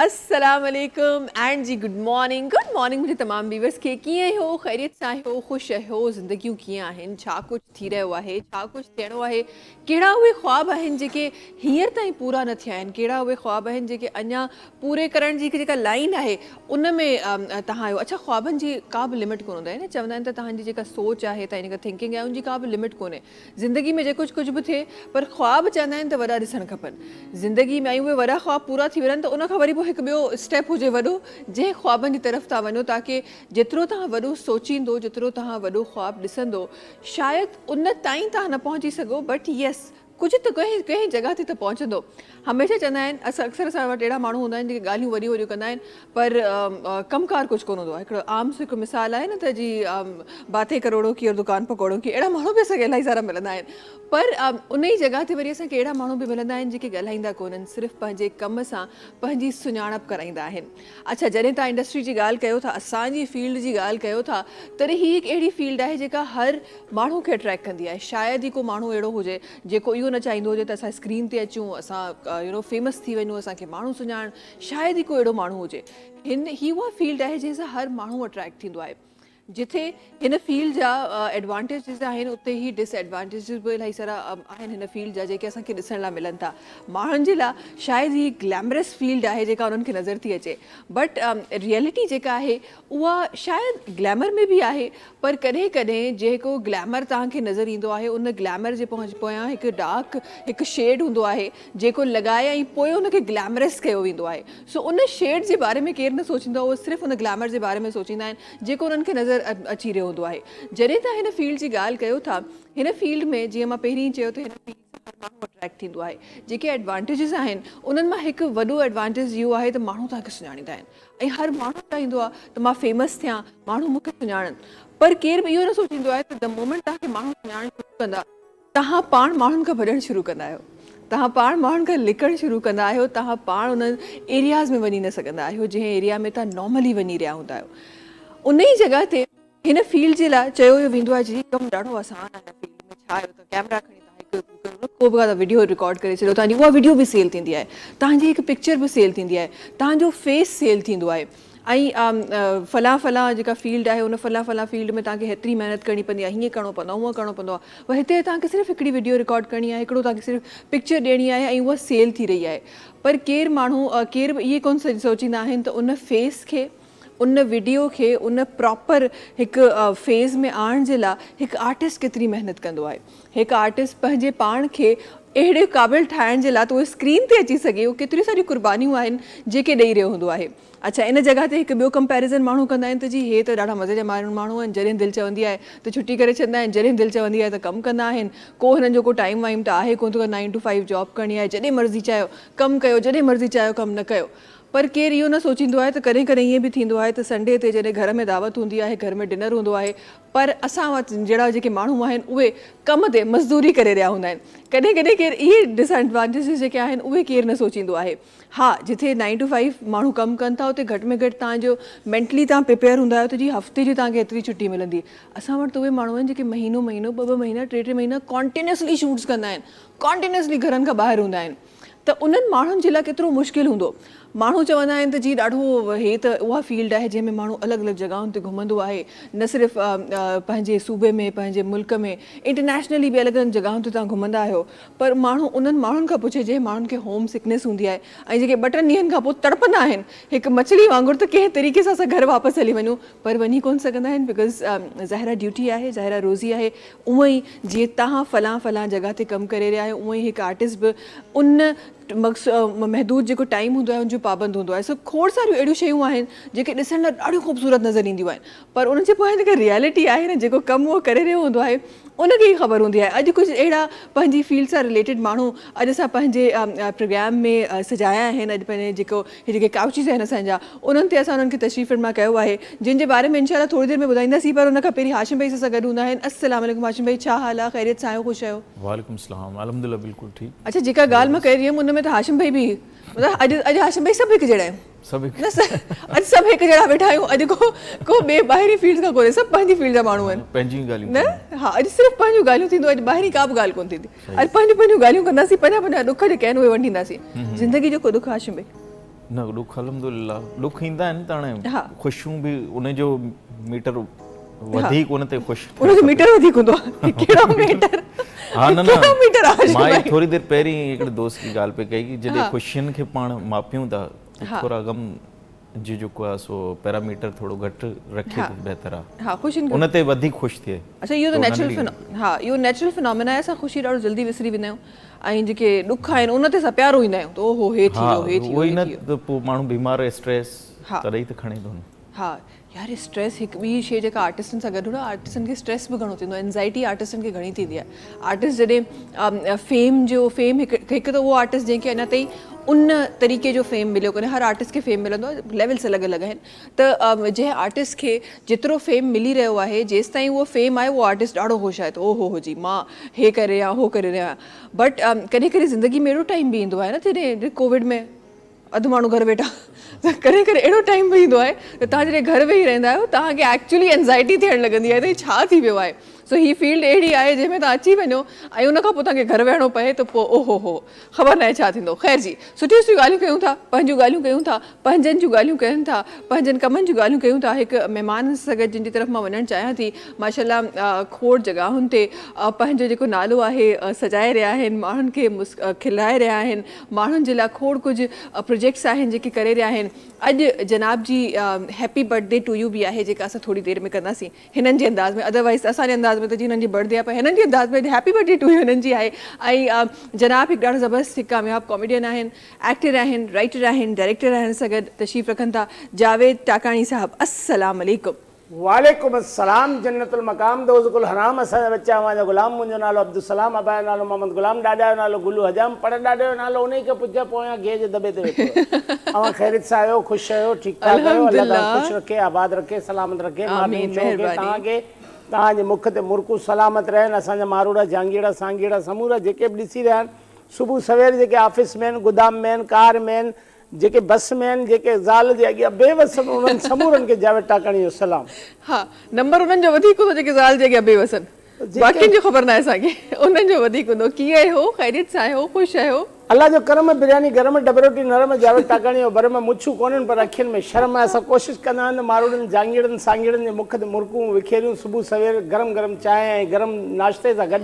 अस्सलाम वालेकुम and ji good morning मुझे तमाम व्यूअर्स के कीअं हो ख़ैरियत सां हो ख़ुशि हो ज़िंदगियूं कीअं आहिनि छा कुछ थी रहियो आहे छा कुछ थियणो आहे कहिड़ा उहे ख्वाब आहिनि जेके हींअर ताईं पूरा न थिया आहिनि कहिड़ा उहे ख्वाब आहिनि जेके अञा पूरे करण जी जेका लाइन आहे उन में तव्हां आहियो अच्छा ख्वाबनि जी का बि लिमिट कोन हूंदा आहिनि चवंदा आहिनि त तव्हांजी जेका सोच आहे तव्हांजी जेका थिंकिंग आहे उनजी का बि लिमिट कोन्हे ज़िंदगी में जेको कुछ बि थिए पर ख्वाब चवंदा आहिनि त वॾा ॾिसणु खपनि ज़िंदगी में ऐं उहे वॾा ख्वाब पूरा थी वञनि त उन खां वरी पोइ हिकु ॿियो स्टेप हुजे वॾो जंहिं ख्वाबनि जी तरफ़ था वञो ताकी जेतिरो तव्हां वॾो सोचींदो जेतिरो तव्हां वॾो ख्वाब ॾिसंदो शायदि उन ताईं तव्हां न पहुची सघो बट यस कुछ तो कहीं जगह ते तो पहुंचंदो हमेशा चवंदा आहिनि अक्सर असां वटि अहिड़ा माण्हू हूंदा आहिनि जेके ॻाल्हियूं वॾियूं वॾियूं कंदा आहिनि पर कमकार कुछ कोन हूंदो आहे हिकिड़ो आम हिकु मिसाल आहे न त जी बातें करोड़ों की और दुकान पकोड़ों की अहिड़ा माण्हू बि असांखे इलाही सारा मिलंदा आहिनि पर उन ई जॻह ते वरी असांखे अहिड़ा माण्हू बि मिलंदा आहिनि जेके ॻाल्हाईंदा कोन्हनि सिर्फ़ु पंहिंजे कम सां पंहिंजी सुञाणप कराईंदा आहिनि अच्छा जॾहिं तव्हां इंडस्ट्री जी ॻाल्हि कयो था असांजी फील्ड जी ॻाल्हि कयो था तॾहिं हीअ हिकु अहिड़ी फील्ड आहे जेका हर माण्हू खे अट्रैक्ट कंदी आहे शायदि ई को माण्हू अहिड़ो हुजे जेको इहो न चाहींदो हुजे त असां स्क्रीन ते अचूं असां फेमस थी वञूं असांखे माण्हू सुञाण शायदि ई को अहिड़ो माण्हू हुजे ही उहा फील्ड आहे जंहिंसां हर माण्हू अट्रैक्ट थींदो आहे जिथे हिन फील्ड जा एडवांटेजिस आहिनि उते ई डिसएडवांटेजिस बि इलाही सारा आहिनि हिन फील्ड जा जेके असांखे ॾिसण लाइ मिलनि था माण्हुनि जे लाइ शायदि ही ग्लैमरस फील्ड आहे जेका उन्हनि खे नज़र थी अचे बट रियलिटी जेका आहे उहा शायदि ग्लैमर में बि आहे पर कॾहिं कॾहिं जेको ग्लैमर तव्हांखे नज़र ईंदो आहे उन ग्लैमर जे पोयां हिकु डार्क हिकु शेड हूंदो आहे जेको लॻाए ऐं पोइ उनखे ग्लैमरस कयो वेंदो आहे सो उन शेड जे बारे में केरु न सोचींदो उहो सिर्फ़ु उन ग्लैमर जे बारे में सोचींदा आहिनि जेको उन्हनि खे नज़र अची रहियो हूंदो आहे जॾहिं तव्हां हिन फील्ड जी ॻाल्हि कयो था हिन फील्ड में जीअं मां पहिरीं चयो त हिन फील्ड सां हर माण्हू अट्रैक्ट थींदो आहे जेके एडवांटेजिस आहिनि उन्हनि मां हिकु वॾो एडवांटेज इहो आहे त माण्हू तव्हांखे सुञाणींदा आहिनि ऐं हर माण्हू चाहींदो आहे त मां फेमस थियां माण्हू मूंखे सुञाणनि पर केरु बि इहो न सोचींदो आहे त द मोमेंट तव्हांखे माण्हू सुञाणणु शुरू कंदा तव्हां पाण माण्हुनि खां भॼणु शुरू कंदा आहियो तव्हां पाण माण्हुनि खां लिकणु शुरू कंदा आहियो तव्हां पाण उन्हनि एरियाज़ में वञी न सघंदा आहियो जंहिं एरिया में तव्हां नॉर्मली वञी रहिया हूंदा आहियो उन ई जॻह ते हिन फील्ड जे लाइ चयो वेंदो आहे जी कमु ॾाढो आसानु आहे हिन फील्ड में छा आहे त कैमरा खणी तव्हां को बि वीडियो रिकॉर्ड करे छॾियो तव्हांजी उहा वीडियो बि सेल थींदी आहे तव्हांजी हिकु पिक्चर बि सेल थींदी आहे तव्हांजो फेस सेल थींदो आहे ऐं फलां जेका फील्ड आहे उन फलां फील्ड में तव्हांखे हेतिरी महिनत करणी पवंदी आहे हीअं करिणो पवंदो आहे हूअं करिणो पवंदो आहे पर हिते तव्हांखे सिर्फ़ु हिकिड़ी वीडियो रिकॉर्ड करणी आहे हिकिड़ो तव्हांखे सिर्फ़ु पिक्चर ॾियणी आहे ऐं उहा सेल थी रही आहे पर केरु माण्हू केरु बि इहे कोन सोचींदा आहिनि त उन फेस खे उन वीडियो खे उन प्रॉपर हिकु फेज़ में आणण जे लाइ हिकु आर्टिस्ट केतिरी महिनत कंदो आहे हिकु आर्टिस्ट पंहिंजे पाण खे अहिड़े क़ाबिल ठाहिण जे लाइ त उहो स्क्रीन ते अची सघे उहो केतिरियूं सारियूं कुर्बानियूं आहिनि जेके ॾेई रहियो हूंदो आहे अच्छा इन जॻह ते हिकु ॿियो कंपैरिज़न माण्हू कंदा आहिनि त जी हे त ॾाढा मज़े जा माण्हू आहिनि जॾहिं दिलि चवंदी आहे त छुटी करे छॾंदा आहिनि जॾहिं दिलि चवंदी आहे त कमु कंदा आहिनि को हिननि जो को टाइम वाइम त आहे कोन थो 9 to 5 जॉब करणी आहे जॾहिं मर्ज़ी चाहियो कमु कयो जॾहिं मर्ज़ी चाहियो कमु न कयो पर केरु इहो न सोचींदो आहे त कॾहिं कॾहिं ईअं बि थींदो आहे त संडे ते जॾहिं घर में दावत हूंदी आहे घर में डिनर हूंदो आहे पर असां वटि जहिड़ा जेके माण्हू आहिनि उहे कम ते मज़दूरी करे रहिया हूंदा आहिनि कॾहिं कॾहिं केरु इहे डिसएडवांटेजिस जेके आहिनि उहे केरु न सोचींदो आहे हा जिथे 9 to 5 माण्हू कमु कनि था उते घटि में घटि तव्हांजो मेंटली तव्हां प्रिपेयर हूंदा आहियो त जी हफ़्ते जी तव्हांखे एतिरी छुटी मिलंदी असां वटि त उहे माण्हू आहिनि जेके महीनो ॿ महीना 3 महीना कॉन्टिन्यूसली शूट्स कंदा आहिनि कॉन्टिन्यूसली घरनि खां ॿाहिरि हूंदा आहिनि त उन्हनि माण्हुनि जे लाइ केतिरो मुश्किल हूंदो माण्हू चवंदा आहिनि त जी ॾाढो हे त उहा फील्ड आहे जंहिंमें माण्हू अलॻि अलॻि जॻहियुनि ते घुमंदो आहे न सिर्फ़ु पंहिंजे सूबे में पंहिंजे मुल्क में इंटरनेशनली बि अलॻि अलॻि जॻहियुनि ते तव्हां घुमंदा आहियो पर माण्हू उन्हनि माण्हुनि खां पुछे जंहिं माण्हुनि खे होम सिकनेस हूंदी आहे ऐं जेके 2-3 ॾींहंनि खां पोइ तड़पंदा आहिनि हिकु मछली वांगुरु त कंहिं तरीक़े सां असां घर वापसि हली वञूं पर वञी कोन सघंदा आहिनि बिकॉज़ ज़ाहिरा ड्यूटी आहे ज़ाहिरा रोज़ी आहे उअं ई जीअं तव्हां फलां जॻह ते कमु करे रहिया आहियो उअं ई हिकु आर्टिस्ट बि उन महदूद जेको टाइम हूंदो आहे उनजो पाबंद हूंदो आहे सो खोड़ सारियूं अहिड़ियूं शयूं आहिनि जेके ॾिसण लाइ ॾाढियूं ख़ूबसूरत नज़र ईंदियूं आहिनि पर उन जे पोयां जेका रियलिटी आहे न जेको कमु उहो करे रहियो हूंदो आहे उनखे ई ख़बर हूंदी आहे अॼु कुझु अहिड़ा पंहिंजी फील्ड सां रिलेटेड माण्हू अॼु असां पंहिंजे प्रोग्राम में सजाया आहिनि अॼु पंहिंजे जेके काउचिस आहिनि असांजा उन्हनि ते असां उन्हनि खे तशरीफ़ फरमा कयो आहे जिन जे बारे में इंशाल्लाह थोरी देरि में ॿुधाईंदासीं पर उन खां पहिरीं हाशिम भाई सां गॾु हूंदा आहिनि अस्सलाम वालेकुम हाशिम भाई छा हाल आहे ख़ैरियत सां आहियो ख़ुशि आहियो वालेकुम सलाम अल्हम्दुलिल्लाह बिल्कुलु ठीकु अच्छा जेका ॻाल्हि मां करे रही हुयमि उन में त हाशिम भाई बि मतिलबु अॼु हाशिम भाई सभु हिकु जहिड़ा आहियूं अॼु सभु हिकु जहिड़ा वेठा आहियूं अॼु को ॿिए ॿाहिरीं फील्ड खां कोन्हे सभु पंहिंजी फील्ड जा माण्हू आहिनि पंहिंजी ॻाल्हियूं न हा अॼु सिर्फ़ु पंहिंजूं ॻाल्हियूं थींदो अॼु ॿाहिरीं का बि ॻाल्हि कोन थींदी अॼु पंहिंजियूं ॻाल्हियूं कंदासीं पंहिंजा ॾुख जेके आहिनि उहे वंडींदासीं ज़िंदगी जो को दुख हाशिम भाई न ॾुख अल्हम्दुलिल्लाह ॾुख ईंदा आहिनि त हाणे हा। ख़ुशियूं बि उन जो मीटर वधीक उन ते ख़ुशि उन जो मीटर वधीक हूंदो आहे कहिड़ो मीटर हा न कहिड़ो मीटर आहे मां भाई? थोरी देरि पहिरीं हिकिड़े दोस्त की ॻाल्हि पे कई कि जॾहिं हा। ख़ुशियुनि खे पाण मापियूं था हा। थोरा गम जी जेको आहे सो पैरामीटर थोरो घटि रखे हा। त बहितर आहे हा ख़ुशियुनि खे उन ते वधीक ख़ुशि थिए। अच्छा इहो त तो नेचुरल नंढड़ी- हा इहो नेचुरल फिनोमिना आहे असां ख़ुशी ॾाढो जल्दी विसरी वेंदा आहियूं ऐं जेके ॾुख आहिनि उन ते असां प्यारो ईंदा आहियूं त ओहो हे थी हा वियो हे थी उहो ई वियो न त पोइ माण्हू बीमार स्ट्रेस हा। तॾहिं त खणे थो न। हा यार स्ट्रेस हिकु ॿी शइ जेका आर्टिस्टनि सां गॾु आर्टिस्टनि खे स्ट्रेस बि घणो थींदो आहे एंज़ाइटी आर्टिस्टनि खे घणी थींदी आहे आर्टिस्ट जॾहिं फेम हिकु त उहो आर्टिस्ट जंहिंखे अञा ताईं उन तरीक़े जो फेम मिलियो कोन्हे हर आर्टिस्ट खे फेम मिलंदो आहे लेवल्स अलॻि अलॻि आहिनि त जंहिं आर्टिस्ट खे जेतिरो फेम मिली रहियो आहे जेसि ताईं उहो फेम आहे उहो आर्टिस्ट ॾाढो ख़ुशि आहे त ओहो हो जी मां हे करे रहिया हो करे रहिया बट कॾहिं कॾहिं ज़िंदगी में अहिड़ो टाइम बि ईंदो आहे न जॾहिं कोविड में अधु माण्हू घरु वेठा त कॾहिं कॾहिं अहिड़ो टाइम बि ईंदो आहे त तव्हां जॾहिं घरु वेही रहंदा आहियो तव्हांखे एक्चुअली एंज़ाइटी थियणु लॻंदी आहे त छा थी वियो आहे सो ही फील्ड अहिड़ी आहे जंहिंमें तव्हां अची वञो ऐं उन खां पोइ तव्हांखे घरु वेहणो पए त पोइ ओहो हो ख़बर न आहे छा थींदो ख़ैर जी सुठियूं सुठियूं ॻाल्हियूं कयूं था पंहिंजूं ॻाल्हियूं कयूं था पंहिंजनि जूं ॻाल्हियूं कयूं था पंहिंजनि कमनि जूं ॻाल्हियूं कयूं था हिकु महिमान सां गॾु जिन जी तरफ़ मां वञणु चाहियां थी माशाल्लाह खोड़ जॻहुनि ते पंहिंजो जेको नालो आहे सजाए रहिया आहिनि माण्हुनि खे खिलाए रहिया आहिनि माण्हुनि जे लाइ खोड़ कुझु प्रोजेक्ट्स आहिनि जेके करे रहिया आहिनि अॼु जनाब जी हैप्पी बर्थडे टू यू बि आहे जेका असां थोरी देरि में कंदासीं हिननि जे अंदाज़ में अदरवाइज़ असांजे अंदाज़ में त जी हिननि जी बर्थडे आहे पर हिननि जे अंदाज़ में हैप्पी बर्थडे टू यू हिननि जी आहे ऐं जनाब हिकु ॾाढो ज़बरदस्त हिकु कामयाबु कॉमेडियन आहिनि एक्टर आहिनि राइटर आहिनि डायरेक्टर आहिनि सां गॾु तशरीफ़ रखनि था जावेद टाकाणी साहब अस्सलाम वालेकुम। वालेकुम अस्सलाम जन्नतुल मकाम दोज़कुल हराम असांजा बच्चा हमारा गुलाम मुंहिंजो नालो अब्दुल सलाम अबा जो नालो मोहम्मद गुलाम ॾाॾा जो नालो गुलू हजाम पर ॾाॾे जो नालो उन खे पुछे पोयां गे जे दॿे ते वेठो अवां ख़ैरियत सां आहियो ख़ुशि आहियो ठीकु ठाक आहियो अल्लाह ताला ख़ुशि रखे आबाद रखे सलामत रखे आमीन तव्हांखे तव्हांजे मुख ते मुर्कू सलामत रहनि असांजा मारूड़ा जहांगीड़ा सांगीड़ा समूरा जेके बि ॾिसी रहिया आहिनि सुबुह सवेर जेके ऑफिस में आहिनि गोदाम में आहिनि कार में आहिनि जेके बस में आहिनि जेके ज़ाल जे अॻियां बेवस उन्हनि समूरनि खे जावेद टाकाणी जो सलाम। हा नंबर उन्हनि जो वधीक हूंदो जेके ज़ाल जे अॻियां बेवस आहिनि बाक़ियुनि जो ख़बर न आहे असांखे उन्हनि जो वधीक हूंदो कीअं आहियो ख़ैरियत सां आहियो ख़ुशि आहियो अल्लाह जो करम बिरयानी घर में डबरोटी नरम जावेद टाकाणी भर में मुछूं कोन्हनि पर अखियुनि में शर्म आहे असां कोशिशि कंदा आहिनि मारूड़नि जांगीड़नि सांगीड़नि जे मुख ते मुर्कूं विखेरियूं सुबुह सवेर गरम गरम चांहि ऐं गरम नाश्ते सां गॾु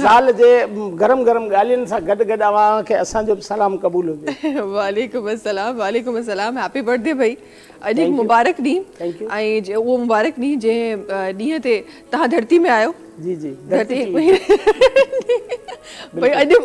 ज़ाल जे गरम गरम ॻाल्हियुनि सां गॾु गॾु अव्हांखे असांजो बि सलाम क़बूल हुजे। वालेकुम अस्सलाम हैप्पी बर्थडे भाई अॼु हिकु मुबारक ॾींहुं ऐं उहो मुबारक ॾींहुं जंहिं ॾींहं ते तव्हां धरती में आयो जी जी धरती भई अॼु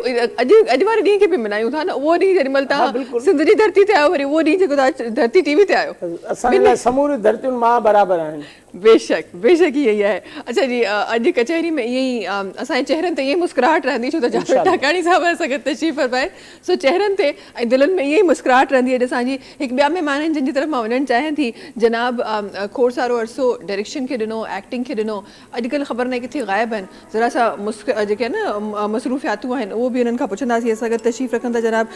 वारे ॾींहं खे बि मल्हायूं था न उहो ॾींहुं जेॾी महिल तव्हां सिंध जी धरती ते आयो वरी उहो ॾींहुं जेको तव्हां धरती टीवी ते आयो असांजे लाइ समूरियूं धरतियूं मां बराबरि आहिनि बेशक बेशक ईअं ई आहे। अच्छा जी अॼु कचहरी में ईअं ई असांजे चेहरनि ते ईअं ई मुस्कुराहट रहंदी छो त जावेद टाकाणी साहिब असां गॾु तशरीफ़ फरमाए सो चेहरनि ते ऐं दिलनि में ईअं ई मुस्कुराहट रहंदी आहे असांजी हिकु ॿिया महिमान आहिनि जिन जी तरफ़ मां वञणु चाहियां थी जनाब खोड़ सारो अरसो डायरेक्शन खे ॾिनो एक्टिंग खे ॾिनो अॼुकल्ह ख़बर न आहे किथे ग़ाइबु आहिनि ज़रा सा जेके आहिनि न मसरूफ़ियातूं आहिनि उहो बि हुननि खां पुछंदासीं असां गॾु तशरीफ़ रखनि था जनाब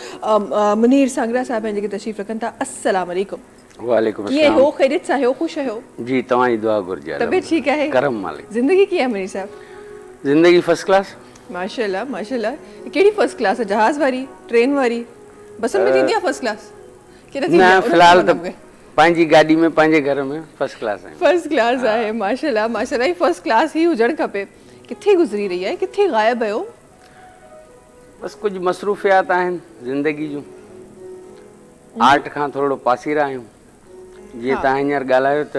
मुनीर सांगरा साहिब आहिनि जेके तशरीफ़ रखनि था अस्सलाम वालेकुम। वालेकुम कीअं हो ख़ैरियत सां आहियो ख़ुशि आहियो जी तव्हांजी दुआ घुरिजे तबियत ठीकु आहे करम मालिक ज़िंदगी कीअं आहे मुनीर साहिब ज़िंदगी फर्स्ट क्लास माशाल्लाह माशाल्लाह कहिड़ी फर्स्ट क्लास आहे जहाज़ वारी ट्रेन वारी बसनि में थींदी आहे फर्स्ट क्लास न फ़िलहाल त पंहिंजी गाॾी में पंहिंजे घर में फर्स्ट क्लास आहे फर्स्ट क्लास आहे माशाल्लाह माशाल्लाह फर्स्ट क्लास ही हुजणु खपे किथे गुज़री रही आहे किथे ग़ाइबु आहियो बसि कुझु मसरूफ़ियात आहिनि ज़िंदगी जूं आर्ट खां थोरो पासीरा आहियूं जीअं तव्हां हींअर ॻाल्हायो त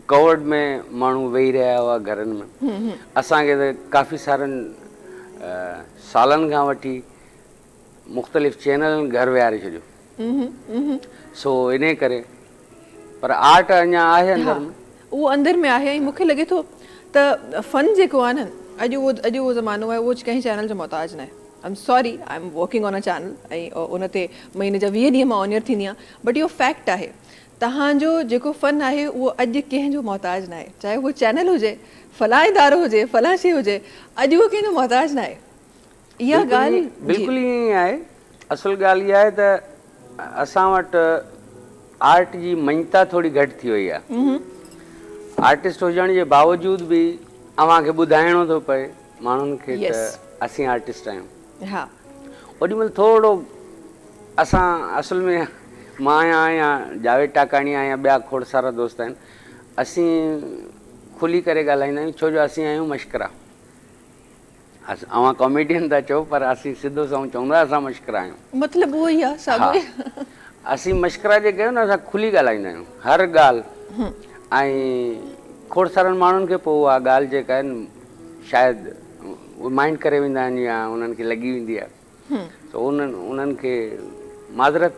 कोविड में माण्हू वेही रहिया हुआ घरनि में असांखे त काफ़ी सारनि सालनि खां वठी मुख़्तलिफ़ चैनलनि घर विहारे छॾियो सो इन करे पर आर्ट अञा आहे अंदर में उहो अंदर में आहे ऐं मूंखे लॻे थो त फ़न जेको आहे न अॼु उहो ज़मानो आहे उहो कंहिं चैनल जो मोहताज न आहे I am sorry I am working on a channel ऐं उन ते महीने जा 20 ॾींहं मां ऑनियर थींदी आहियां बट इहो फैक्ट आहे तव्हांजो जेको फ़न आहे उहो अॼु कंहिंजो मोहताज न आहे चाहे उहो चैनल हुजे फलां इदारो हुजे फलां शइ हुजे अॼु उहो कंहिंजो मोहताज न आहे इहा ॻाल्हि बिल्कुलु ईअं ई आहे असुल ॻाल्हि इहा आहे त असां वटि आर्ट जी मञता थोरी घटि थी वई आहे आर्टिस्ट हुजण जे बावजूद बि अव्हांखे ॿुधाइणो थो पए माण्हुनि खे त असीं आर्टिस्ट आहियूं हा ओॾी महिल थोरो असां असल में मां आहियां या जावेद टाकाणी आहियां, ॿिया खोड़ सारा दोस्त आहिनि, असीं खुली करे ॻाल्हाईंदा आहियूं छो जो असीं आहियूं मश्करा। अवां कॉमेडियन था चओ पर असीं सिधो सां चवंदा असां मश्करा आहियूं। मतिलबु उहो ई आहे साॻियो। असीं मश्करा जे कयो न, असां खुली ॻाल्हाईंदा आहियूं हर ॻाल्हि, ऐं खोड़ सारनि माण्हुनि खे पोइ उहा ॻाल्हि जेका आहिनि शायदि उहे माइंड करे वेंदा आहिनि या उन्हनि खे लॻी वेंदी आहे, त उन्हनि खे माज़रत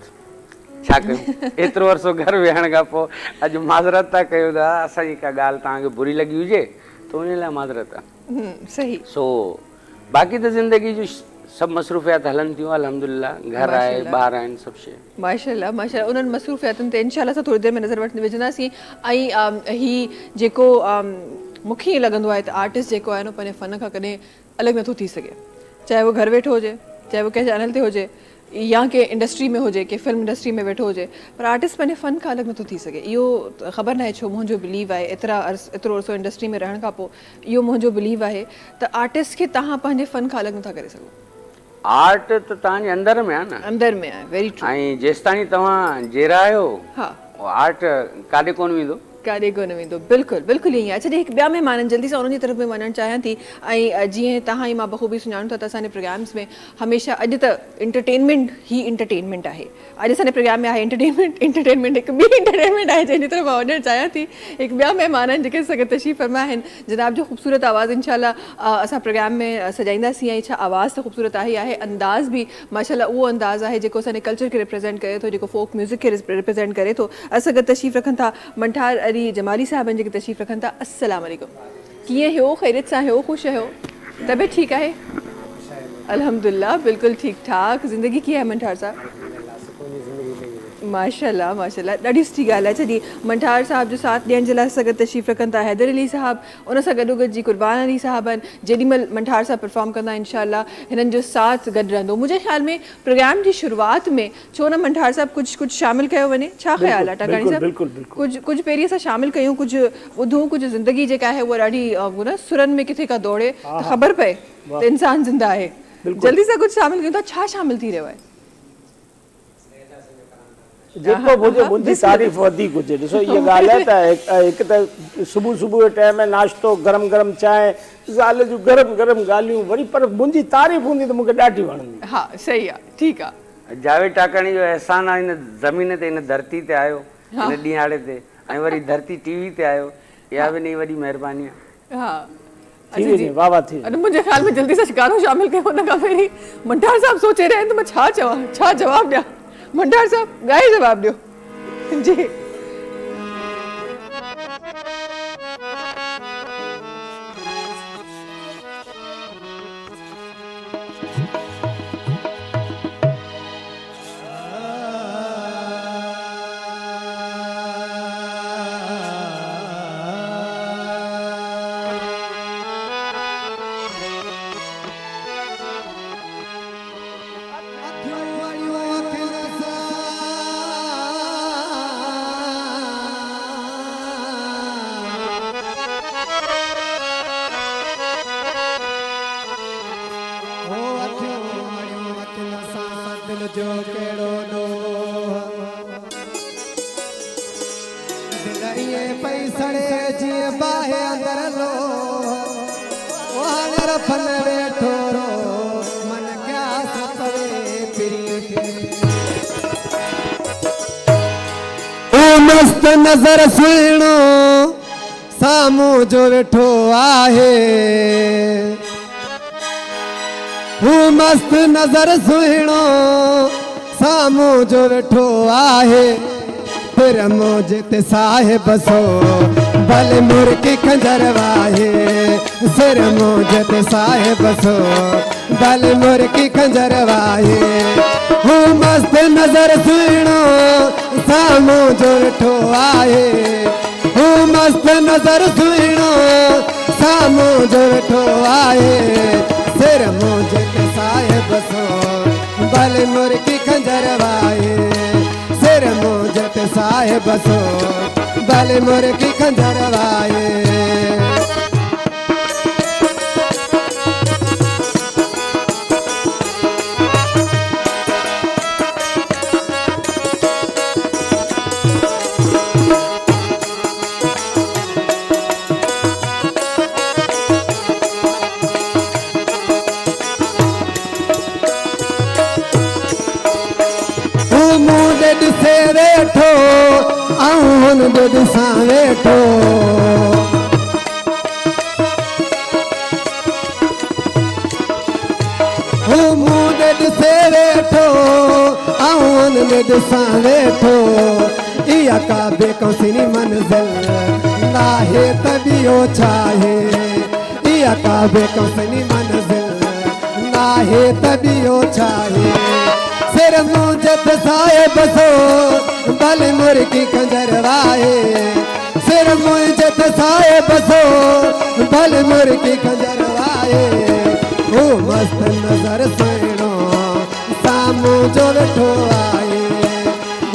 छा कयूं। एतिरो अरसो घर वेहण खां पोइ अॼु माज़रत था कयूं था, असांजी का ॻाल्हि तव्हांखे बुरी लॻी हुजे त उन लाइ माज़रत आहे। सही। सो बाक़ी त ज़िंदगी जी सभु मसरूफ़ियात हलनि थियूं अल्हम्दुलिल्लाह, घर आहे, ॿार आहिनि, सभु शइ। माशाल्लाह माशाल्लाह। उन्हनि मसरूफ़ियातुनि ते इंशाल्लाह असां थोरी देरि में नज़र विझंदासीं। ऐं ही जेको मूंखे ईअं लॻंदो आहे त आर्टिस्ट जेको आहे न पंहिंजे फ़न खां कॾहिं अलॻि नथो थी सघे, चाहे वो घर वेठो हुजे, चाहे वो कंहिं चैनल ते हुजे या कंहिं इंडस्ट्री में हुजे, कंहिं फिल्म इंडस्ट्री में वेठो हुजे, पर आर्टिस्ट पंहिंजे फ़न खां अलॻि नथो थी सघे। इहो ख़बर न आहे छो मुंहिंजो बिलीव आहे, एतिरो अर्सो इंडस्ट्री में रहण खां पोइ इहो मुंहिंजो बिलीव आहे त आर्टिस्ट खे तव्हां पंहिंजे फ़न खां अलॻि नथा करे सघो। आर्ट त तव्हांजे अंदर में आहे न, अंदर में आहे, वेरी ट्रू। ऐं जेसिताईं तव्हां जहिड़ा आहियो, हा, आर्ट काॾे कोन वेंदो, काॾे कोन वेंदो। बिल्कुलु बिल्कुलु ईअं आहे। छॾे हिकु ॿिया महिमान जल्दी सां उन्हनि जी तरफ़ में वञणु चाहियां थी। ऐं जीअं तव्हां ई मां बख़ूबी सुञाणो था त असांजे प्रोग्राम्स में हमेशह अॼु त इंटरटेनमेंट ई इंटरटेनमेंट आहे। अॼु असांजे प्रोग्राम में आहे इंटरटेनमेंट हिकु ॿी इंटरटेनमेंट आहे जंहिंजी तरफ़ मां वञणु चाहियां थी। हिकु ॿिया महिमान आहिनि जेके असांखे तशरीफ़ फरमा आहिनि। जनाब जो ख़ूबसूरत आवाज़ु इनशाला असां प्रोग्राम में सजाईंदासीं। ऐं छा आवाज़ त ख़ूबसूरत आहे, अंदाज़ बि माशाल्लाह उहो अंदाज़ आहे जेको असांजे कल्चर खे रिप्रेज़ेंट करे थो, जेको फोक म्यूज़िक खे रिप्रेज़ेंट करे थो। असां गॾु तशरीफ़ रखनि था मंठार अली जमाली साहब जेके तशरीफ़ रखनि था। अस्सलाम वालेकुम, कीअं हो? ख़ैरियत सां हो? ख़ुशि आहियो? तबियत ठीकु आहे? अल्हम्दुलिल्लाह बिल्कुलु ठीकु ठाक। ज़िंदगी कीअं आहे मंठार साहब? माशाल्लाह माशाल्लाह, ॾाढी सुठी ॻाल्हि आहे। छॾी मंठार साहब जो साथ ॾियण जे लाइ असां गॾु तशरीफ़ रखनि था हैदर अली साहब, उन सां गॾोगॾु जी कुर्बान अली साहब आहिनि। जेॾीमहिल मंठार साहब परफॉर्म कंदा इंशाल्लाह हिननि जो साथ गॾु रहंदो। मुंहिंजे ख़्याल में प्रोग्राम जी शुरूआति में छो न मंठार साहब कुझु शामिलु कयो वञे, छा ख़्याल आहे टाकाणी साहब? कुझु पहिरीं असां शामिलु कयूं, कुझु ॿुधूं, कुझु ज़िंदगी जेका आहे उहा ॾाढी न सुरनि में किथे का दौड़े त ख़बर पए त इंसानु ज़िंदा आहे। जल्दी सां कुझु शामिलु कयूं था, छा शामिलु थी रहियो आहे? जेको हुजे मुंहिंजी तारीफ़ वधीक हुजे। ॾिसो इहा ॻाल्हि आहे त हिकु त सुबुह सुबुह जे टाइम में नाश्तो, गरम गरम चांहि, ज़ाल जूं गरम गरम ॻाल्हियूं, वरी पर मुंहिंजी तारीफ़ हूंदी त मूंखे ॾाढी वणंदी। हा सही आहे, ठीकु आहे। जावेद टाकाणी जो एहसान आहे हिन ज़मीन ते, हिन धरती ते आयो, हिन ॾींहाड़े ते, ऐं वरी धरती टीवी ते आयो, इहा बि वॾी महिरबानी आहे। हा वाह वाह थी। मुंहिंजे ख़्याल में जल्दी सां गानो शामिलु कयो। हुन खां पहिरीं मंठार साहब सोचे रहिया आहिनि त मां छा चवां, छा जवाबु ॾियां। मंठार साहब ॻाए जवाबु ॾियो जी। मस्त नज़र सुहिणो साम्हूं जो वेठो आहे, हू मस्त नज़र सुहिणो साम्हूं जो वेठो आहे। फिर मुझे ते साहिब सो भले मुर्गी खंजर वाहे, सिर मुझे ते साहिब सो भले मुर्गी खंजर वाहे। हू मस्त नज़र सुहिणो साम्हूं जो वेठो आहे, हू मस्त नज़र सुहिणो साम्हूं जो वेठो आहे। सिर मुझे ते साहिब सो भले मुर्गी खंजर वाहे, सिर मुझे ते साहिब सो भले मुर्गी खंजर वाहे। दे ॾिसे वेठो ऐं हुन दे ॾिसां वेठो हू मूं दे ॾिसे वेठो ऐं हुन दे ॾिसां वेठो इहा का बेकौंसनी मंज़िल नाहे त ॿियो छा आहे इहा का बेकौंसनी मंज़िल नाहे त ॿियो छा आहे सिर मूं जत साए बसो भले मुर्गी खंजर वाहे सिर मूं जत साए बसो भले मुर्गी खंजर वाहे ओ मस्त नज़र सुहिणो साम्हूं जो वेठो आहे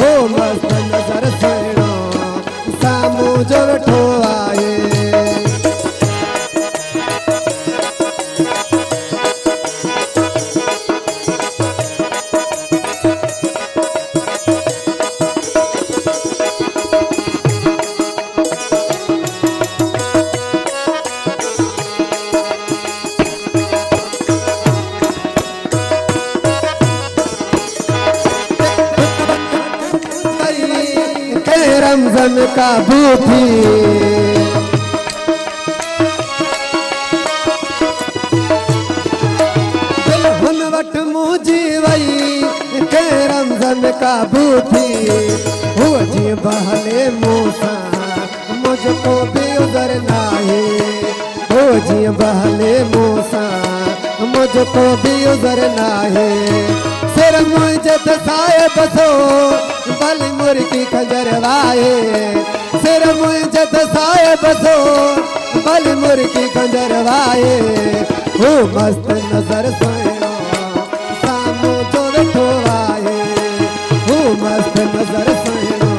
ओ मस्त नज़र सुहिणो साम्हूं जो वेठो आहे रमज़न का बूथी दिल हुन वट मुंहिंजी वई के रमज़न का बूथी हुअ जीअं बहले मूं सां मुझको बि उज़र नाहे हो जीअं बहले मूं सां मुझको बि उज़र नाहे सिर मुंहिंजे त साए बसो भली मुर्गी खंजर वाहे सिर मुंहिंजे त साए बसो भली मुर्गी खंजर वाहे हू मस्त नज़र सुहिणो साम्हूं जो वेठो आहे हू मस्त नज़र सुहिणो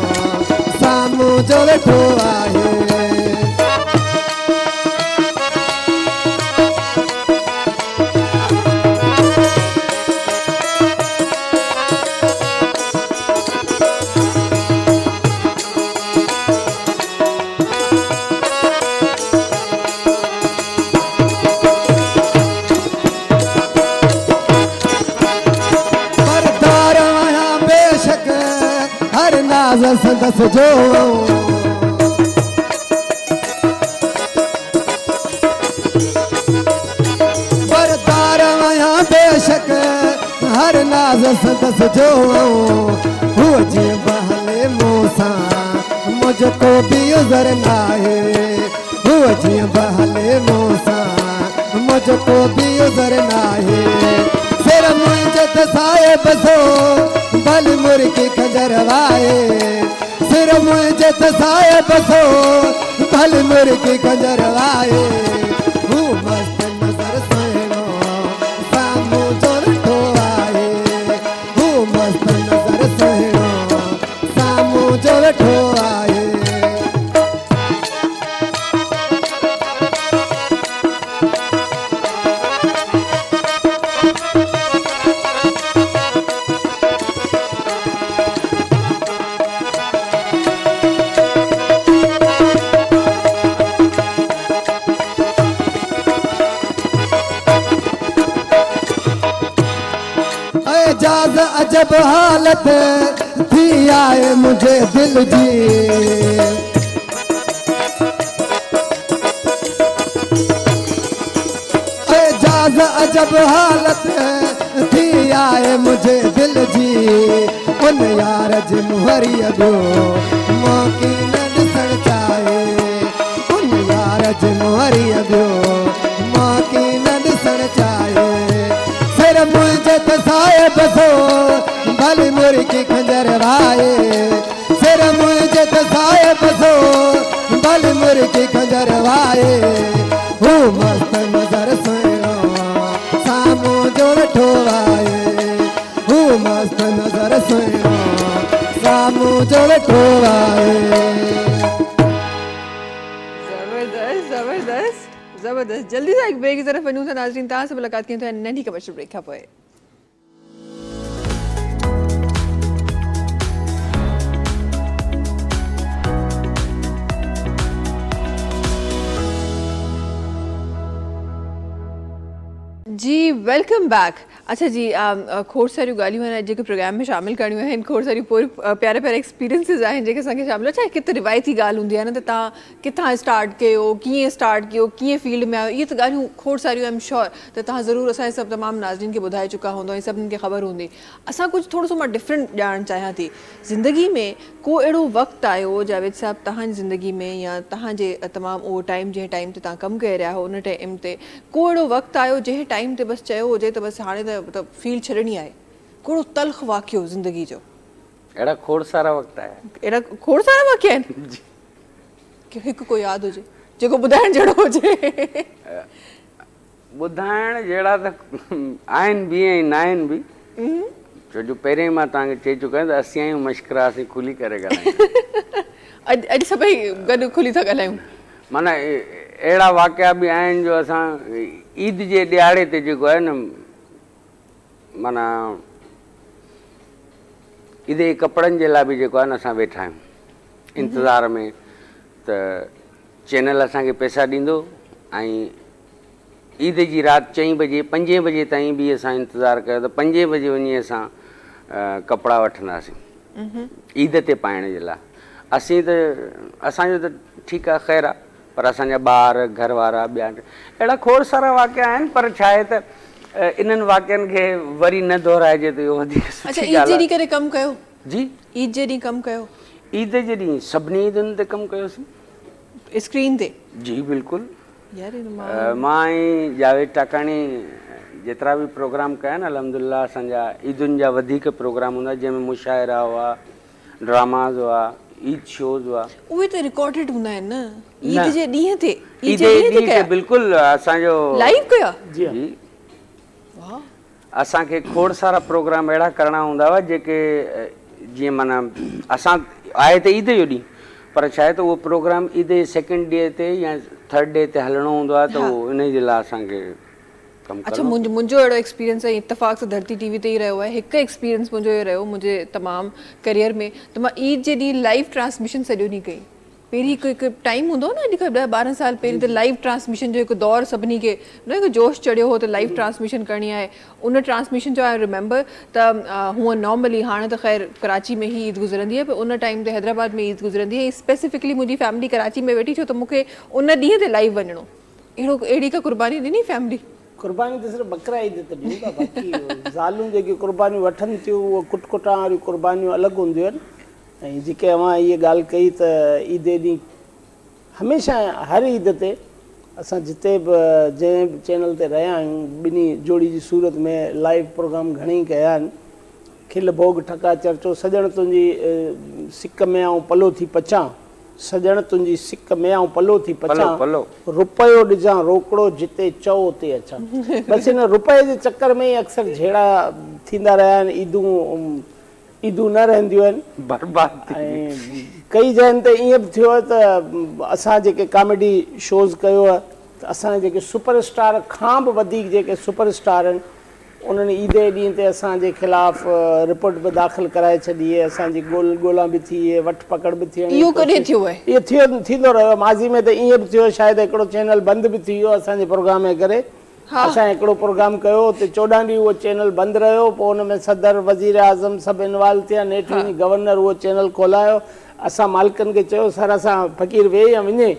साम्हूं जो वेठो आहे संदस जो बरदार वया बेशक हर नाज़ संदस जो हुअ जीअं बहले मूं सां मुझको बि उज़र नाहे हुअ जीअं बहले मूं सां मुझको बि उज़र नाहे सिर मुंहिंजे त साए बसो भली मुर्गी खंजर वाहे सिर मुंहिंजे त साए बसो भली मुर्गी खंजर वाहे हू मस्त नज़र सुहिणो साम्हूं जो वेठो आहे हू मस्त नज़र सुहिणो साम्हूं जो वेठो आहे एजाज़ अजब हालत थी आए मुझे दिल जी एजाज़ अजब हालत थी आए मुझे दिल जी उन यार जी मुहरिया जो मौकी न ॾिसण चाहे उन यार जी मुहरिया जो मौकी न ॾिसण चाहे सिर मुंहिंजे त साए बसो भली मुर्गी खंजर वाहे सिर मुंहिंजे त साए बसो भली मुर्गी खंजर वाहे हू मस्त नज़र सुहिणो साम्हूं जो वेठो आहे हू मस्त नज़र सुहिणो साम्हूं जो वेठो आहे जबरदस्त जबरदस्त जबरदस्त जल्दी से एक ब्रेक की तरफ वनूं था नाज़रीन तव्हां सां मुलाक़ात कयूं था नंढी कमर्शियल ब्रेक खां पोइ जी वेलकम बैक अच्छा जी, खोड़ सारियूं ॻाल्हियूं आहिनि जेके प्रोग्राम में शामिल करणियूं आहिनि, खोड़ सारियूं पूरी प्यारा प्यारा एक्सपीरियंसिस आहिनि जेके असांखे शामिल। अच्छा, किथे रिवायती ॻाल्हि हूंदी आहे न त तव्हां किथां स्टार्ट कयो, कीअं स्टार्ट कयो, कीअं फील्ड में आयो, इहे त ॻाल्हियूं खोड़ सारियूं आई एम श्योर त तव्हां ज़रूरु असांजे सभु तमामु नाज़रीन खे ॿुधाए चुका हूंदो ऐं सभिनी खे ख़बर हूंदी। असां कुझु थोरो सो मां डिफरेंट ॼाणणु चाहियां थी, ज़िंदगी में को अहिड़ो वक़्तु आयो जावेद साहिबु तव्हांजी ज़िंदगी में या तव्हांजे तमामु उहो टाइम जंहिं टाइम ते तव्हां कमु करे रहिया हो उन टाइम ते को अहिड़ो वक़्तु आयो जंहिं टाइम ते बसि चयो हुजे त बसि हाणे त फील्ड छॾणी आहे, कोड़ो तल्ख़ वाक़ियो ज़िंदगी जो? अहिड़ा खोड़ सारा वक़्त आया, अहिड़ा खोड़ सारा वाक़िया आहिनि कि हिकु को यादि हुजे जेको ॿुधाइण जहिड़ो हुजे? ॿुधाइण जहिड़ा त आहिनि बि ऐं न आहिनि बि, छो जो पहिरें मां तव्हांखे चई चुका आहियां त असीं आहियूं मश्करा, असीं खुली करे ॻाल्हायूं। अॼु सभई गॾु खुली था ॻाल्हायूं। माना अहिड़ा वाक़िया बि आहिनि जो असां ईद जे ॾियारे ते जेको आहे न, माना ईद जे कपिड़नि जे लाइ बि जेको आहे न असां वेठा आहियूं इंतज़ार में, त चैनल असांखे पैसा ॾींदो ऐं ईद जी राति 4 बजे 5 बजे ताईं बि असां इंतज़ारु कयो त 5 बजे वञी असां कपिड़ा वठंदासीं ईद ते पाइण जे लाइ। असीं त असांजो त ठीकु आहे, ख़ैरु आहे, पर असांजा ॿार घर वारा ॿिया अहिड़ा खोड़ सारा वाक़िया आहिनि, पर छा आहे त इन्हनि वाक़ियनि खे वरी न दोहराइजे त इहो वधीक सुठी ॻाल्हि आहे। ईद जे ॾींहुं करे कमु कयो? जी, ईद जे ॾींहुं कमु कयो? ईद जे ॾींहुं सभिनी ईदुनि ते कमु कयोसीं, स्क्रीन ते? जी बिल्कुलु। यार मां ऐं जावेद टाकाणी जेतिरा बि प्रोग्राम कया न, अल्हम्दुलिल्लाह असांजा ईदुनि जा वधीक प्रोग्राम हूंदा जंहिंमें मुशाइरा हुआ, ड्रामाज़ हुआ, ईद शोज़ हुआ। उहे त रिकॉर्डेड हूंदा आहिनि न? ईद जे ॾींहं ते? ईद जे ॾींहं ते बिल्कुलु असांजो लाइव कया? जी, असांखे खोड़ सारा प्रोग्राम अहिड़ा करणा हूंदा हुआ जेके जीअं माना असां आहे त ईद जो ॾींहुं, पर छा आहे त उहो प्रोग्राम ईद जे 2nd डे ते या 3rd डे ते हलणो हूंदो आहे, त उहो इन जे लाइ असांखे कमु करणो। अच्छा, मुंहिंजो अहिड़ो एक्सपीरियंस आहे, इत्तेफ़ाक़ सां धरती टीवी ते ई रहियो आहे। हिकु एक्सपीरियंस मुंहिंजो इहो रहियो मुंहिंजे तमामु करियर में, त मां ईद जे ॾींहुं लाइव ट्रांसमिशन सॼो ॾींहुं कई। पहिरीं हिकु टाइम हूंदो हो न, अॼु खां 10-12 साल पहिरीं त लाइव ट्रांसमिशन जो हिकु दौरु सभिनी खे न हिकु जोश चढ़ियो हो त लाइव ट्रांसमिशन करणी आहे। उन ट्रांसमिशन जो आई रिमेंबर त हूअं नॉर्मली हाणे त ख़ैर कराची में ई ईद गुज़रंदी आहे, पर उन टाइम ते हैदराबाद में ईद गुज़रंदी आहे। स्पेसिफिकली मुंहिंजी फैमिली कराची में वेठी छो त मूंखे उन ॾींहं ते लाइव वञिणो। अहिड़ी का कुर्बानी ॾिनी फैमिली? कुर्बानी त सिर्फ़ु बकरा ईद ते ॾियूं था, बाक़ी ज़ालूं जेकी कुर्बानियूं वठनि थियूं उहे कुटकुटां वारियूं कुर्बानियूं अलॻि हूंदियूं आहिनि। ऐं जेके अवां इहा ॻाल्हि कई त ईद ॾींहुं हमेशह हर ईद ते असां जिते बि जंहिं बि चैनल ते रहिया आहियूं ॿिन्ही जोड़ी जी सूरत में लाइव प्रोग्राम घणेई कया आहिनि। खिल भोग ठका चर्चो, सॼण तुंहिंजी सिक में आऊं पलो थी पचां, सॼण तुंहिंजी सिक में आऊं पलो थी पचां, रुपयो ॾिजां रोकड़ो जिते चओ उते अचां। बसि हिन रुपए जे चकर में ई अक्सर जहिड़ा थींदा रहिया आहिनि, ईदूं न रहंदियूं आहिनि, बर्बाद। ऐं कई जॻहियुनि ते ईअं बि थियो आहे त असां जेके कॉमेडी शोज़ कयो आहे त असांजे जेके सुपरस्टार खां बि वधीक जेके सुपरस्टार आहिनि उन्हनि ईद जे ॾींहं ते असांजे ख़िलाफ़ रिपोर्ट बि दाख़िल कराए छॾी आहे, असांजी ॻोल्हा बि थी आहे, वठ पकड़ बि थी। इहो कॾहिं थियो आहे? इहो थींदो रहियो माज़ी में, त ईअं बि थियो शायदि हिकिड़ो चैनल बंदि बि थी वियो असांजे प्रोग्राम जे करे। असां हिकिड़ो प्रोग्राम कयो हुते 14 ॾींहं उहो चैनल बंदि रहियो, पोइ हुन में सदर वज़ीर आज़म सभु इन्वॉल्व थिया, नेठि वञी गवर्नर उहो चैनल खोलायो। असां मालिकनि खे चयो सर असां फ़क़ीर वेही या वञे,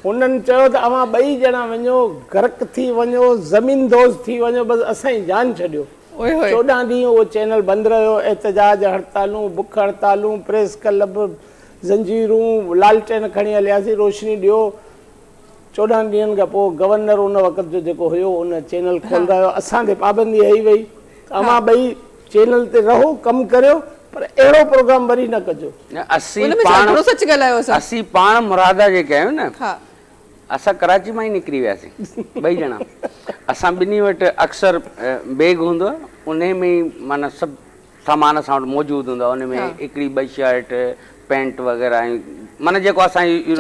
उन्हनि चयो त अवां 2 ॼणा वञो, गर्क थी वञो, ज़मीनदोज़ थी वञो, बसि असांजी जान छॾियो। 14 ॾींहं उहो चैनल बंदि रहियो। एहतजाज हड़तालूं, बुख हड़तालूं, प्रेस क्लब, ज़ंजीरूं, लालटेन खणी हलियासीं, रोशनी ॾियो। 14 ॾींहंनि खां पोइ गवर्नर उन वक़्त जो जेको हुयो उन चैनल खोलायो। असां ते पाबंदी हई वई, अवां 2 चैनल ते रहो, कमु करियो, पर अहिड़ो प्रोग्राम वरी न कजो। असीं पाण मुरादा जेके आहियूं न, असां कराची मां ई निकिरी वियासीं 2 ॼणा। असां ॿिन्ही वटि अक्सर बैग हूंदो आहे, उन में ई माना सभु सामान असां वटि मौजूदु हूंदो आहे। उन में हिकिड़ी 2 शर्ट पैंट वग़ैरह ऐं माना जेको असांजी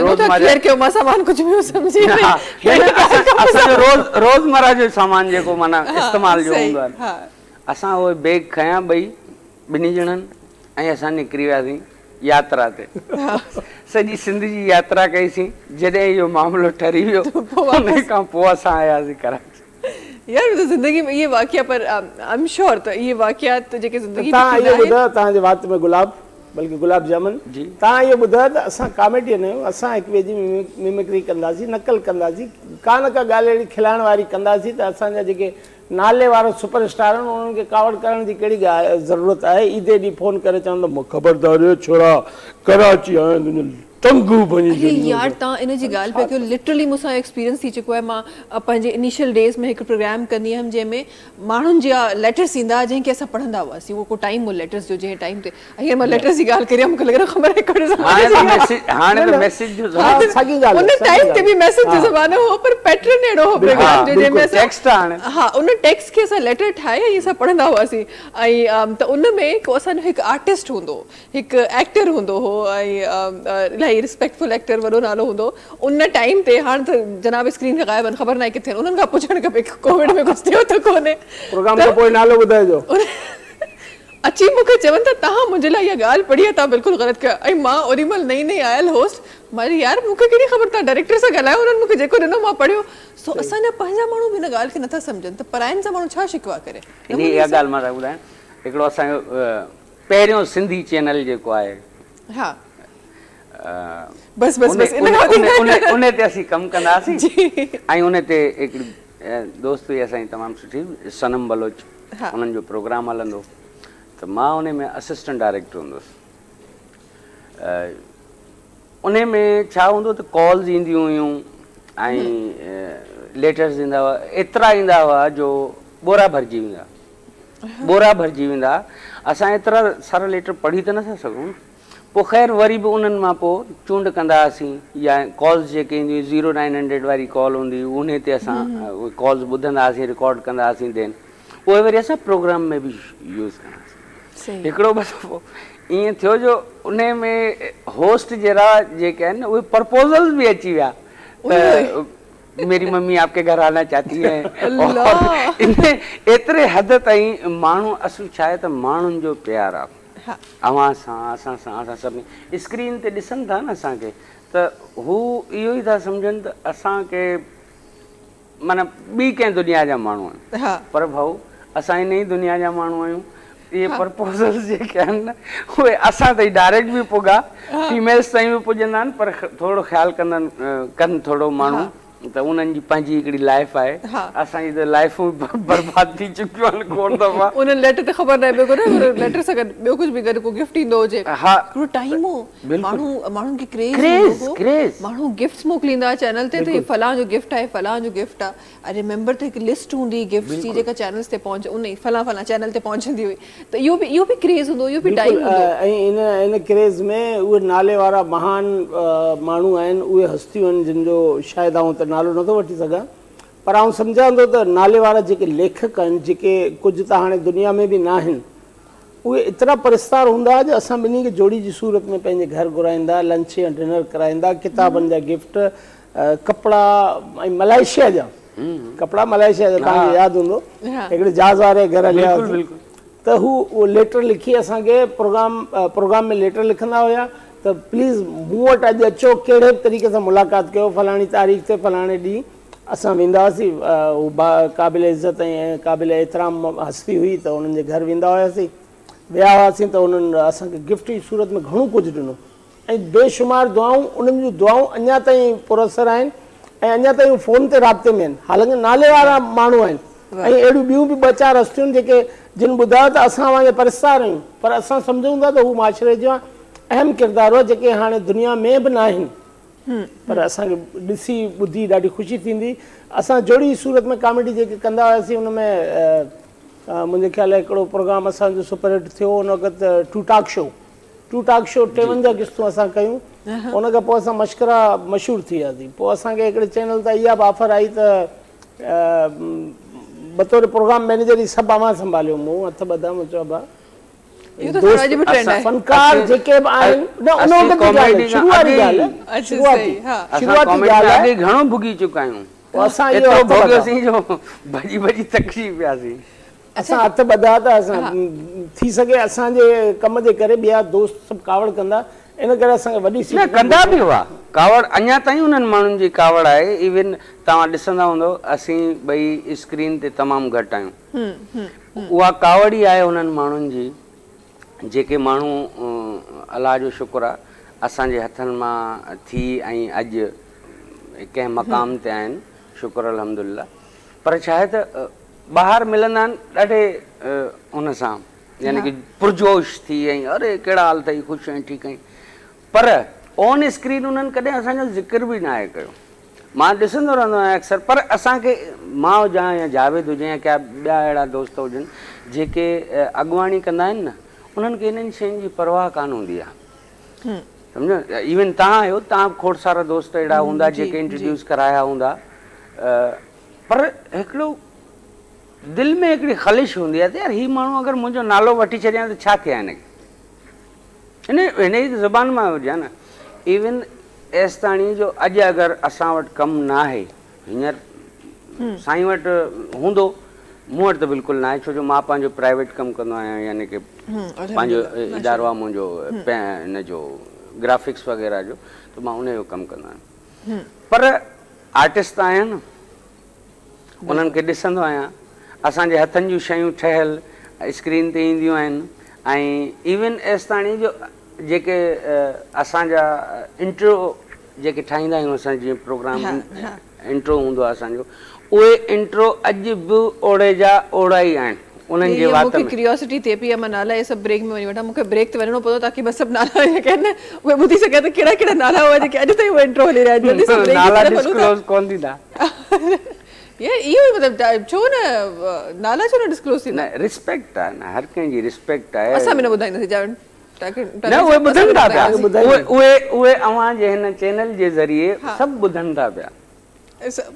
रोज़मर्रा जो सामान जेको माना इस्तेमाल जो हूंदो आहे, असां उहे बैग खयां 2 ॼणनि ऐं असां निकिरी वियासीं यात्रा ते। सॼी सिंध जी यात्रा कईसीं। जॾहिं इहो मामिलो ठरी वियो उन खां पोइ असां आयासीं कराची। यार ज़िंदगी में ये वाक़या पर आई एम श्योर त इहे वाक़यात जेके ज़िंदगी में तव्हां इहो ॿुधायो तव्हांजे वात में गुलाब बल्कि गुलाब जामुन तव्हां इहो ॿुधायो त असां कॉमेडी न आहियूं असां हिक ॿिए जी मिमिक्री कंदासीं नकल कंदासीं का न का ॻाल्हि अहिड़ी खिलाइण वारी कंदासीं त असांजा जेके नाले वारा सुपरस्टार आहिनि उन्हनि खे कावड़ करण जी कहिड़ी ज़रूरत आहे ईदे ॾींहुं फ़ोन करे चवंदो ख़बरदार छोरा कराची आहियां तंगू बनी यार तव्हां इन जी ॻाल्हि पिया कयो लिटरली मूंसां एक्सपीरियंस थी चुको आहे मां पंहिंजे इनिशियल डेज़ में हिकु प्रोग्राम कंदी हुअमि जंहिंमें माण्हुनि जा लेटर्स ईंदा जंहिंखे असां पढ़ंदा हुआसीं उहो को टाइम हो लेटर्स जो जंहिं टाइम ते हींअर मां लेटर्स जी ॻाल्हि करियां मूंखे लॻे ख़बर आहे उन टाइम ते बि मैसेज जो ज़मानो हो पर पैटर्न अहिड़ो हो प्रोग्राम जो जंहिंमें हा उन टेक्स्ट खे असां लेटर ठाहे ऐं असां पढ़ंदा हुआसीं ऐं त उन में को असांजो हिकु आर्टिस्ट हूंदो हिकु एक्टर हूंदो हो ऐं रिस्पेक्टफुल एक्टर वॾो नालो हूंदो उन टाइम ते हाणे त जनाब स्क्रीन खां ग़ाइब आहिनि ख़बर न आहे किथे उन्हनि खां पुछणु खपे कोविड में कुझु थियो त कोन्हे प्रोग्राम खां पोइ नालो ॿुधाइजो अची मूंखे चवनि था तव्हां मुंहिंजे लाइ इहा ॻाल्हि पढ़ी आहे तव्हां बिल्कुलु ग़लति कयो ऐं मां ओॾी महिल नई नई आयल होस्ट मां यार मूंखे कहिड़ी ख़बर तव्हां डायरेक्टर सां ॻाल्हायो उन्हनि मूंखे जेको ॾिनो मां पढ़ियो सो असांजा पंहिंजा माण्हू बि हिन ॻाल्हि खे नथा सम्झनि त परायनि सां माण्हू छा शिकवा करे इहा ॻाल्हि मां ॿुधायां हिकिड़ो असांजो पहिरियों सिंधी चैनल जेको आहे हा बस बस बस उन ते असीं कमु कंदासीं ऐं उन ते हिकिड़ी दोस्त हुई असांजी तमामु सुठी सनम बलोच उन्हनि जो प्रोग्राम हलंदो त मां उन में असिस्टेंट डायरेक्टर हूंदुसि उन में छा हूंदो त कॉल्स ईंदियूं हुयूं ऐं लेटर्स ईंदा हुआ एतिरा ईंदा हुआ जो बोरा भरिजी वेंदा असां एतिरा सारा लेटर पढ़ी त नथा सघूं पोइ ख़ैर वरी बि उन्हनि मां पोइ चूंड कंदा हुआसीं या कॉल्स जेके ईंदियूं 0900 वारी कॉल हूंदी उन ते असां उहे कॉल्स ॿुधंदा हुआसीं रिकॉर्ड कंदा हुआसीं देन उहे वरी असां प्रोग्राम में बि यूज़ कंदासीं हिकिड़ो ॿ दफ़ो ईअं थियो जो उन में होस्ट जहिड़ा जेके आहिनि उहे प्रपोज़ल्स बि अची विया मेरी मम्मी आपके घर आना चाहती है एतिरे हद ताईं माण्हू असुल छा आहे त माण्हुनि जो प्यार आहे अवां सां असां सभिनी स्क्रीन ते ॾिसनि था न असांखे त हू इहो ई था सम्झनि त असांखे माना ॿी कंहिं दुनिया जा माण्हू आहिनि पर भाऊ असां इन ई दुनिया जा माण्हू आहियूं इहे प्रपोज़ल्स जेके आहिनि न उहे असां ताईं डायरेक्ट बि पुॻा फीमेल्स ताईं बि पुॼंदा आहिनि पर थोरो ख़्यालु कनि थोरो माण्हू त उन्हनि जी पंहिंजी हिकिड़ी लाइफ आहे असांजी त लाइफूं बर्बाद थी चुकियूं आहिनि खोड़ दफ़ा उन्हनि लेटर ते ख़बर न आहे लेटर सां गॾु ॿियो कुझु बि गॾु को गिफ्ट ईंदो हुजे हिकिड़ो टाइम हो माण्हुनि खे क्रेज़ माण्हू गिफ्ट्स मोकिलींदा चैनल ते त फलां जो गिफ्ट आहे फलां जो गिफ्ट आहे आई रिमेंबर त हिकु लिस्ट हूंदी गिफ्ट्स जी जेका चैनल्स ते पहुच उन फलां चैनल ते पहुचंदी हुई त इहो बि क्रेज़ हूंदो इहो बि टाइम हूंदो ऐं इन क्रेज़ में उहे नाले वारा महान माण्हू आहिनि उहे हस्तियूं आहिनि जिन जो शायदि आउं त नालो नथो वठी सघां पर आउं सम्झां थो त नाले वारा जेके लेखक आहिनि जेके कुझु त हाणे दुनिया में बि न आहिनि उहे एतिरा परिस्तार हूंदा जो असां ॿिन्ही खे जोड़ी जी सूरत में पंहिंजे घर घुराईंदा लंच या डिनर कराईंदा किताबनि जा गिफ्ट कपिड़ा ऐं मलेशिया जा कपिड़ा मलेशिया जा तव्हांखे यादि हूंदो हिकिड़े जहाज़ वारे घर हलिया त हू उहो लेटर लिखी असांखे प्रोग्राम में लेटर लिखंदा हुया त प्लीज़ मूं वटि अॼु अचो कहिड़े तरीक़े सां मुलाक़ात कयो फलाणी तारीख़ ते फलाणे ॾींहुं असां वेंदा हुआसीं हू क़ाबिल इज़त ऐं क़ाबिल एतिराम हस्ती हुई त उन्हनि जे घर वेंदा हुआसीं विया हुआसीं त उन्हनि असांखे गिफ्ट जी सूरत में घणो कुझु ॾिनो ऐं बेशुमार दुआऊं उन्हनि जूं दुआऊं अञा ताईं पुरसर आहिनि ऐं अञा ताईं फ़ोन ते राब्ते में आहिनि हालांकि नाले वारा माण्हू आहिनि ऐं अहिड़ियूं ॿियूं बि ॿ चारि हस्तियूं जेके जिन ॿुधायो त असां वांगुरु परिस्तार आहियूं पर असां सम्झूं था त हू माशरे जा अहम किरदार हुआ जेके हाणे दुनिया में बि न आहिनि पर असांखे ॾिसी ॿुधी ॾाढी ख़ुशी थींदी असां जोड़ी सूरत में कॉमेडी जेके कंदा हुआसीं हुन में मुंहिंजे ख़्याल हिकिड़ो प्रोग्राम असांजो सुपरहिट थियो उन वक़्तु टू टाक शो 53 किस्तूं असां कयूं उन खां पोइ असां मश्करा मशहूरु थी वियासीं पोइ असांखे हिकिड़े चैनल तां इहा बि ऑफर आई त बतौर प्रोग्राम मैनेजर ई सभु अवां संभालियो मूं हथ ॿधां चओ भाउ फनकार जेके बि आहिनि न उन वक़्तु शुरूआती ॻाल्हि आहे घणो भुगी चुका आहियूं असां असां हथ ॿधा त असां थी सघे असांजे कम जे करे ॿिया दोस्त सभु कावड़ कंदा इन करे असांखे वॾी कंदा बि हुआ कावड़ अञा ताईं उन्हनि माण्हुनि जी कावड़ आहे। इवन तव्हां ॾिसंदा हूंदव असीं ॿई स्क्रीन ते तमामु घटि आहियूं। उहा कावड़ ई आहे उन्हनि माण्हुनि जी जेके माण्हू अलाह जो शुक्र आहे असांजे हथनि मां थी ऐं अॼु कंहिं मक़ाम ते आहिनि, शुक्र अल्हम्दुलिल्लाह। पर छा आहे त ॿाहिरि मिलंदा आहिनि ॾाढे उन सां यानी कि पुरजोश थी ऐं अरे कहिड़ा हाल अथई, ख़ुशि ऐं ठीकु आहीं, पर ऑन स्क्रीन उन्हनि कॾहिं असांजो ज़िक्र बि न आहे कयो। मां ॾिसंदो रहंदो आहियां अक्सर, पर असांखे मां हुजां या जावेद हुजे या क्या ॿिया अहिड़ा दोस्त हुजनि जेके अॻुवाणी कंदा आहिनि न, उन्हनि खे इन्हनि शयुनि जी परवाह कान हूंदी आहे, सम्झो। इवन तव्हां आहियो, तव्हां खोड़ सारा दोस्त अहिड़ा हूंदा जेके इंट्रोड्यूस कराया हूंदा, पर हिकिड़ो दिलि में हिकिड़ी ख़लिश हूंदी आहे त यार हीउ माण्हू अगरि मुंहिंजो नालो वठी छॾियां त छा थिया हिनखे, हिन जी ज़बान मां हुजे न। इवन एसि ताणी जो अॼु अगरि असां वटि कमु न आहे, हींअर साईं वटि हूंदो, मूं वटि त बिल्कुलु न आहे, छो जो मां पंहिंजो प्राइवेट कमु कंदो आहियां, यानी की पंहिंजो इदारो आहे मुंहिंजो हिन जो ग्राफिक्स वग़ैरह जो, त मां उन जो कमु कंदो आहियां। पर आर्टिस्ट त आहियां न, उन्हनि खे ॾिसंदो आहियां, असांजे हथनि जूं शयूं ठहियल स्क्रीन ते ईंदियूं आहिनि। ऐं इवन एसि ताणी जो जेके असांजा इंट्रो जेके ठाहींदा आहियूं असां, जीअं प्रोग्राम इंट्रो हूंदो आहे असांजो, उहे इंट्रो अॼु बि ओड़े जा ओड़ा ई आहिनि। उन्हनि जे वात में क्यूरियोसिटी थिए पई, मां नाला इहे सभु ब्रेक में वञी वठां, मूंखे ब्रेक ते वञिणो पवंदो ताकी मां सभु नाला जेके आहिनि उहे ॿुधी सघां त कहिड़ा कहिड़ा नाला हुआ जेके अॼु ताईं उहे इंट्रो हली रहिया आहिनि। नाला डिस्क्लोज़ कोन थींदा। इहो ई मतिलबु छो न नाला छो न डिस्क्लोज़ थींदा? रिस्पेक्ट आहे न, हर कंहिंजी रिस्पेक्ट आहे। असां बि न ॿुधाईंदासीं न, उहे ॿुधनि था पिया, उहे अव्हां जे हिन चैनल जे ज़रिए सभु ॿुधनि था पिया,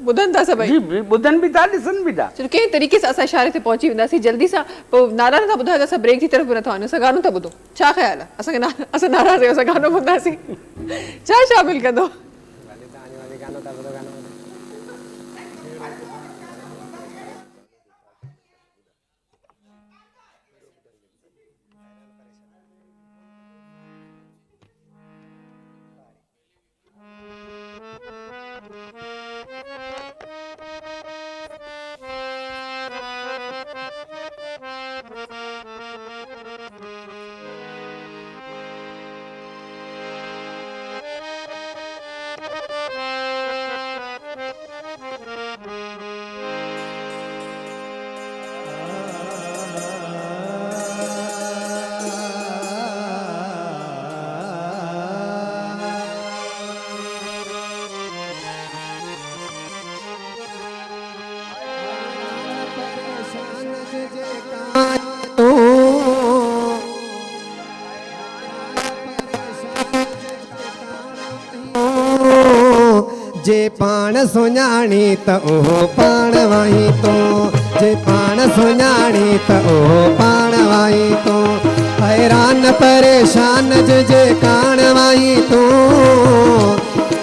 ॿुधनि था सभई, ॿुधनि बि था, ॾिसनि बि था। चलो कंहिं तरीक़े सां असां इशारे ते पहुची वेंदासीं जल्दी सां। पोइ नारा नथा ॿुधो त असां ब्रेक जी तरफ़ बि नथा वञूं, असां गानो था ॿुधो। छा ख़्याल आहे असांखे? असां नाराज़ आहियूं, असां गानो ॿुधंदासीं, छा शामिल कंदो? जे पाण सुञाणी त ओहो पाण वाही तो, जे पाण सुञाणी त ओहो पाण वाही तो, हैरान परेशान जे कान वाही तो,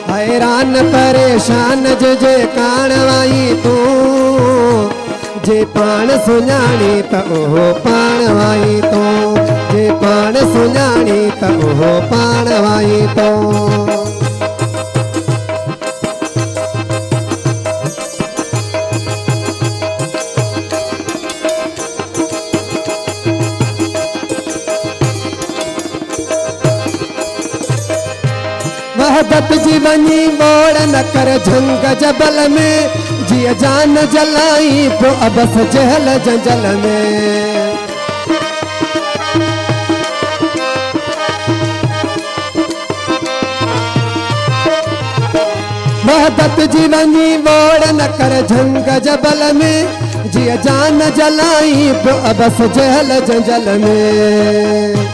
हैरान परेशान जे कान वाही तो, जे पाण सुञाणी त ओहो पाण वाही तो, जे पाण सुञाणी त ओहो पाण वाही तो। वहदत जी वनी मोड़ न कर झंग जबल में, जिया जान जलाई पो अबस जहल जंजल में। वहदत जी वनी मोड़ न कर झंग जबल में, जिया जान जलाई पो अबस जहल जंजल में।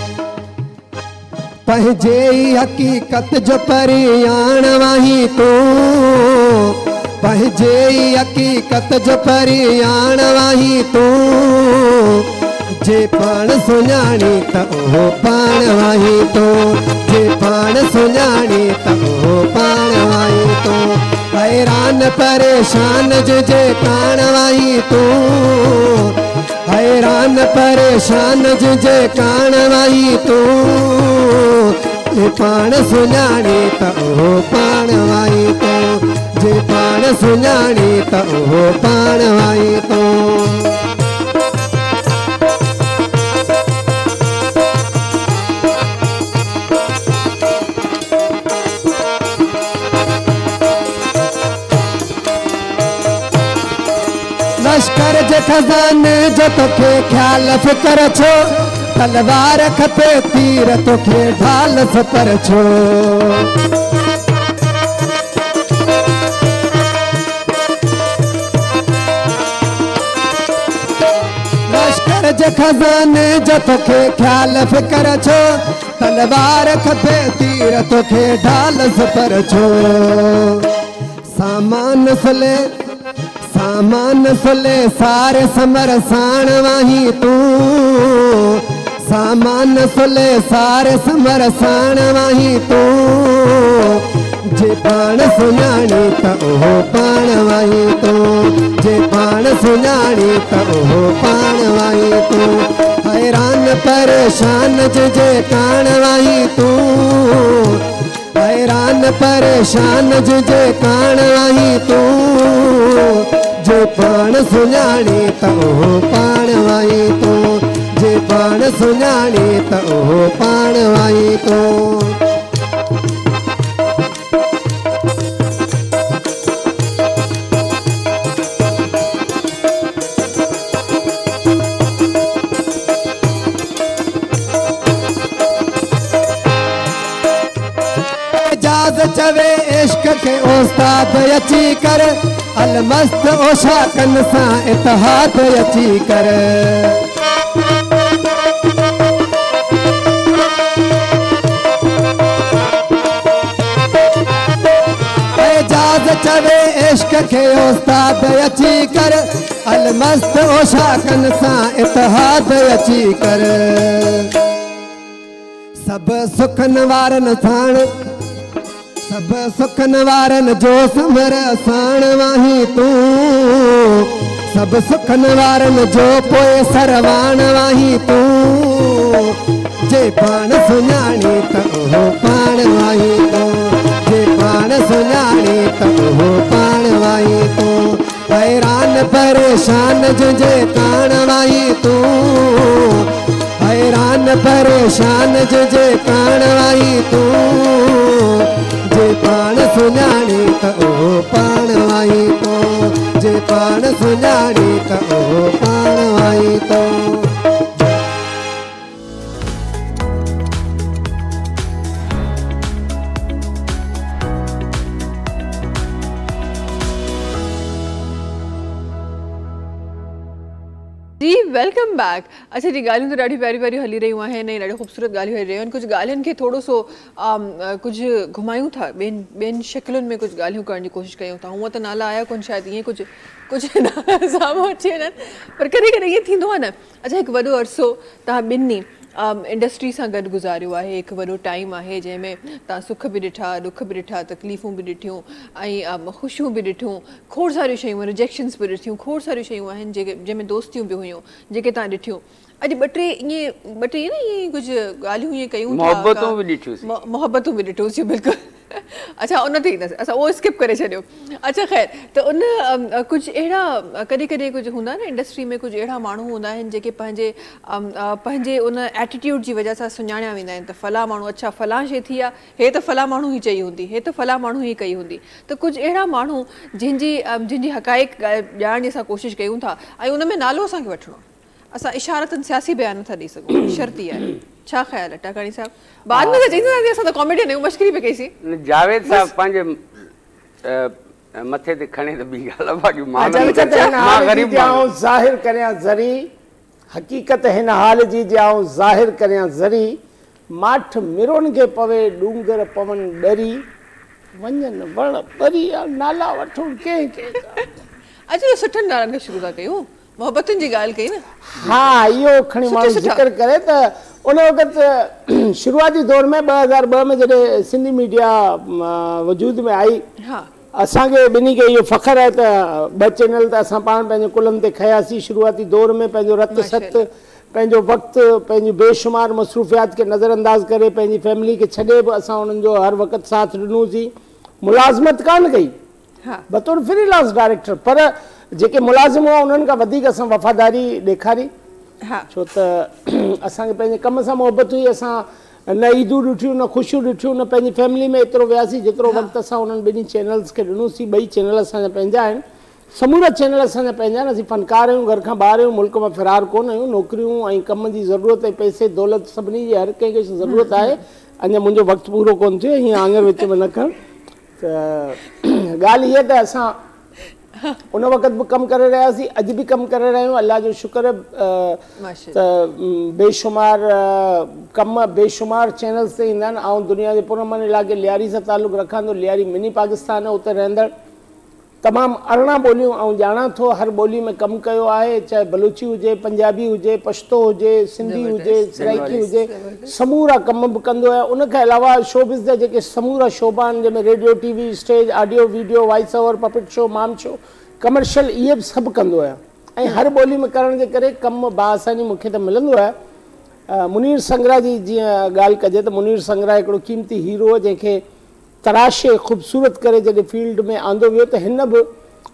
पंहिंजे हकीकत जो परियाण वाही तो, पंहिंजे हकीकत जो परियाण वाही तो, जे पाण सुञाणी त ओहो पाण वाही तो, जे पाण सुञाणी त ओहो पाण वाही तो, हैरान परेशान जे कान वाही तो, हैरान परेशान जे कान वाही तो, जे पाण सुञाणी त उहो पाण वाई तो जे पाण सुञाणी त उहो पाण वाई तो लश्कर जे खजाने जो तोखे ख्याल फिकर छो तलवार खपे तीर तोखे ढाल सपर छो लश्कर जे खजाने जो तोखे ख्याल फिकर छो तलवार खपे तीर तोखे ढाल सपर छो सामान सुले सारे समर साण वाही तू सामान सुले सारे समर साण वाही तू जे पाण सुञाणी त उहो पाण वाही तू जे पाण सुञाणी त उहो पाण वाही तू हैरान परेशान जे काण वाही तू हैरान परेशान जे काण वाही तू जे पाण सुञाणी त उहो पाण वाई तो जे पाण सुञाणी त उहो पाण वाई तो एजाज़ चवे इश्क के उस्ताद अची कर अलमस्त ओशा कन सां इतिहाद अची कर एजाज़ चवे इश्क के उस्ताद अची कर अलमस्त ओशा कन सां इतिहाद अची कर सब सुखन वारन साण सब सुखन वारन जो समर साण वाही तू सब सुखन वारन जो पोए सरवाण वाही तू जे पाण सुञाणी त उहो पाण वाही तू जे पाण सुञाणी त उहो पाण वाही तू हैरान परेशान जे काण वाही तू हैरान परेशान जे काण वाही तू जे पाण सुञाणी त उहो पाण वाई तो जे पाण सुञाणी त उहो पाण वाई तो जी वेलकम बैक। अच्छा जी ॻाल्हियूं त ॾाढी प्यारी प्यारी हली रहियूं आहिनि ऐं ॾाढियूं ख़ूबसूरत ॻाल्हियूं हली रहियूं आहिनि। कुझु ॻाल्हियुनि खे थोरो सो कुझु घुमायूं था, ॿियनि शकिलुनि में कुझु ॻाल्हियूं करण जी कोशिशि कयूं था। हूअं त नाला आया कोन, शायदि ईअं कुझु साम्हूं अची वञनि, पर कॾहिं कॾहिं ईअं थींदो आहे न। अच्छा हिकु वॾो अरसो तव्हां ॿिन्ही इंडस्ट्री सां गॾु गुज़ारियो आहे, हिकु वॾो टाइम आहे जंहिंमें तव्हां सुख बि ॾिठा, ॾुख बि ॾिठा, तकलीफ़ूं बि ॾिठियूं ऐं ख़ुशियूं बि ॾिठियूं, खोड़ सारियूं शयूं, रिजेक्शन्स बि ॾिठियूं, खोड़ सारियूं शयूं आहिनि जंहिंमें दोस्तियूं बि हुयूं जेके तव्हां ॾिठियूं। अॼु ॿ टे न ईअं कुझु ॻाल्हियूं ईअं कयूं, मोहबतूं बि ॾिठोसीं बिल्कुलु। अच्छा उन ते ईंदासीं, असां उहो स्किप करे छॾियो। अच्छा ख़ैर, त उन कुझु अहिड़ा कॾहिं कॾहिं कुझु हूंदा न इंडस्ट्री में, कुझु अहिड़ा माण्हू हूंदा आहिनि जेके पंहिंजे उन एटीट्यूड जी वजह सां सुञाणिया वेंदा आहिनि त फलां माण्हू, अच्छा फलां शइ थी आहे, हे त फलां माण्हू ई चई हूंदी, हे त फलां माण्हू ई कई हूंदी। त कुझु अहिड़ा माण्हू जंहिंजी हक़ाइक़ ॼाणण जी असां कोशिशि कयूं था ऐं उन में नालो असांखे वठिणो, असां इशारतनि सियासी बयान नथा ॾेई सघूं, शर्ती आहे। छा ख़्याल आहे टाकाणी साहब? बाद में त चईंदासीं असां त कॉमेडियन आहियूं, मश्करी पे कईसीं। जावेद साहब पंहिंजे मथे ते खणे त ॿी ॻाल्हि आहे, बाक़ी मां ग़रीब आऊं ज़ाहिर करियां ज़री, हक़ीक़त हिन हाल जी जे आऊं ज़ाहिर करियां ज़री, माठ मिरोन खे पवे डूंगर पवन डरी, वञनि वण परी नाला वठूं कंहिं अचो सुठनि नालनि खां शुरू था कयूं, मोहबतुनि जी ॻाल्हि कई न। हाँ इहो खणी माण्हू ज़िक्र करे त उन वक़्तु शुरूआती दौर में 2002 में जॾहिं सिंधी मीडिया वजूद में आई, असांखे ॿिन्ही खे इहो फ़ख़्रु आहे त 2 चैनल त असां पाण पंहिंजे कुलनि ते खयासीं। शुरूआती दौर में पंहिंजो रत सत पंहिंजो वक़्तु पंहिंजी बेशुमार मसरूफ़ियात खे नज़रअंदाज़ करे पंहिंजी फैमिली खे छॾे बि असां उन्हनि जो हर वक़्तु साथ ॾिनोसीं। मुलाज़मत कान कई बतौर फ्रीलांस डायरेक्टर, पर जेके मुलाज़िम हुआ उन्हनि खां वधीक असां वफ़ादारी ॾेखारी, छो त असांखे पंहिंजे कम सां मोहबत हुई। असां न ईदूं ॾिठियूं, न ख़ुशियूं ॾिठियूं, न पंहिंजी फैमिली में एतिरो वियासीं जेतिरो वक़्तु असां उन्हनि ॿिन्ही चैनल्स खे ॾिनोसीं। ॿई चैनल असांजा पंहिंजा आहिनि, समूरा चैनल असांजा पंहिंजा आहिनि। असीं फ़नकार आहियूं, घर खां ॿाहिरि आहियूं, मुल्क मां फ़िरार कोन आहियूं। नौकिरियूं ऐं कम जी ज़रूरत ऐं पैसे दौलत सभिनी जी हर कंहिंखे ज़रूरत आहे। अञा मुंहिंजो वक़्तु पूरो कोन थियो, हीअं आङुर विच में न खण। त ॻाल्हि इहा त असां उन वक़्तु बि कमु करे रहियासीं, अॼु बि कमु करे रहिया आहियूं, अलाह जो शुक्र। त बेशुमार कम बेशुमार चैनल्स ते ईंदा आहिनि। ऐं दुनिया जे पुरअमन इलाइक़े लियारी सां तालुक़ु रखां थो। लियारी मिनी पाकिस्तान आहे, उते रहंदड़ तमामु 18 ॿोलियूं ऐं ॼाणा थो। हर ॿोली में कमु कयो आहे, चाहे बलूची हुजे, पंजाबी हुजे, पश्तो हुजे, सिंधी हुजे, सराइकी हुजे, समूरा कम बि कंदो आहे। उनखां अलावा शोबिज़ जा जेके समूरा शोबा आहिनि, जंहिंमें radio, TV, stage, audio, video, voice over, puppet show, माम शो, कमर्शियल, इहे बि सभु कंदो आहे। ऐं हर ॿोली में करण जे करे कमु बाआसानी मूंखे त मिलंदो आहे। मुनीर संगरा जी जीअं ॻाल्हि कजे त मुनीर संगरा हिकिड़ो क़ीमती हीरो हो, जंहिंखे तराशे ख़ूबसूरत करे जॾहिं फील्ड में आंदो वियो त हिन बि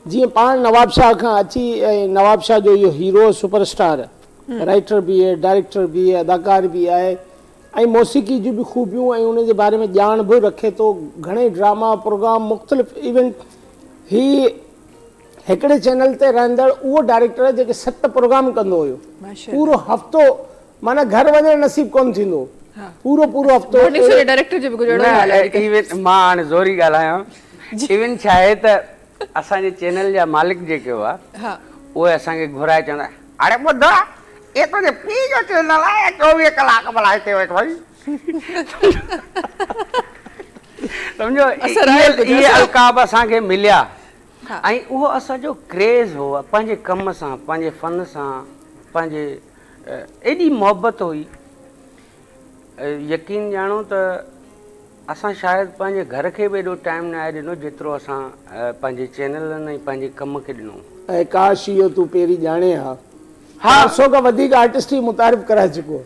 जीअं पाण नवाब शाह खां अची, ऐं नवाब शाह जो इहो हीरो सुपरस्टार, राइटर बि आहे, डायरेक्टर बि आहे, अदाकार बि आहे, ऐं मौसीक़ी जूं बि ख़ूबियूं ऐं उन जे बारे में ॼाण बि रखे थो। घणेई ड्रामा प्रोग्राम मुख़्तलिफ़ इवेंट, ही हिकिड़े चैनल ते रहंदड़ उहो डायरेक्टर जेके 7 प्रोग्राम कंदो हुयो पूरो हफ़्तो, माना घर वञणु नसीब कोन थींदो, पूरो पूरो हफ़्तो। डायरेक्टर जो बि गुज़ारो आहे। इवन मां हाणे ज़ोरी ॻाल्हायां, इवन छा आहे त असांजे चैनल जा मालिक जेके हुआ उहे असांखे घुराए चवंदा, अरे ॿुध ये तुंहिंजे पीउ जो चैनल आहे, 24 कलाक भला हिते वेठ भई। सम्झो इहे अलक़ाब असांखे मिलिया, ऐं उहो असांजो क्रेज़ हो पंहिंजे कम सां, पंहिंजे फ़न सां, पंहिंजे एॾी मोहबत हुई। यकीन ॼाणो त असां शायदि पंहिंजे घर खे बि एॾो टाइम न आहे ॾिनो जेतिरो असां पंहिंजे चैनलनि ऐं पंहिंजे कम खे ॾिनो। ऐं काश इहो तूं पहिरीं ॼाणे हा, 400 खां वधीक आर्टिस्ट ई मुतारिफ़ कराए चुको,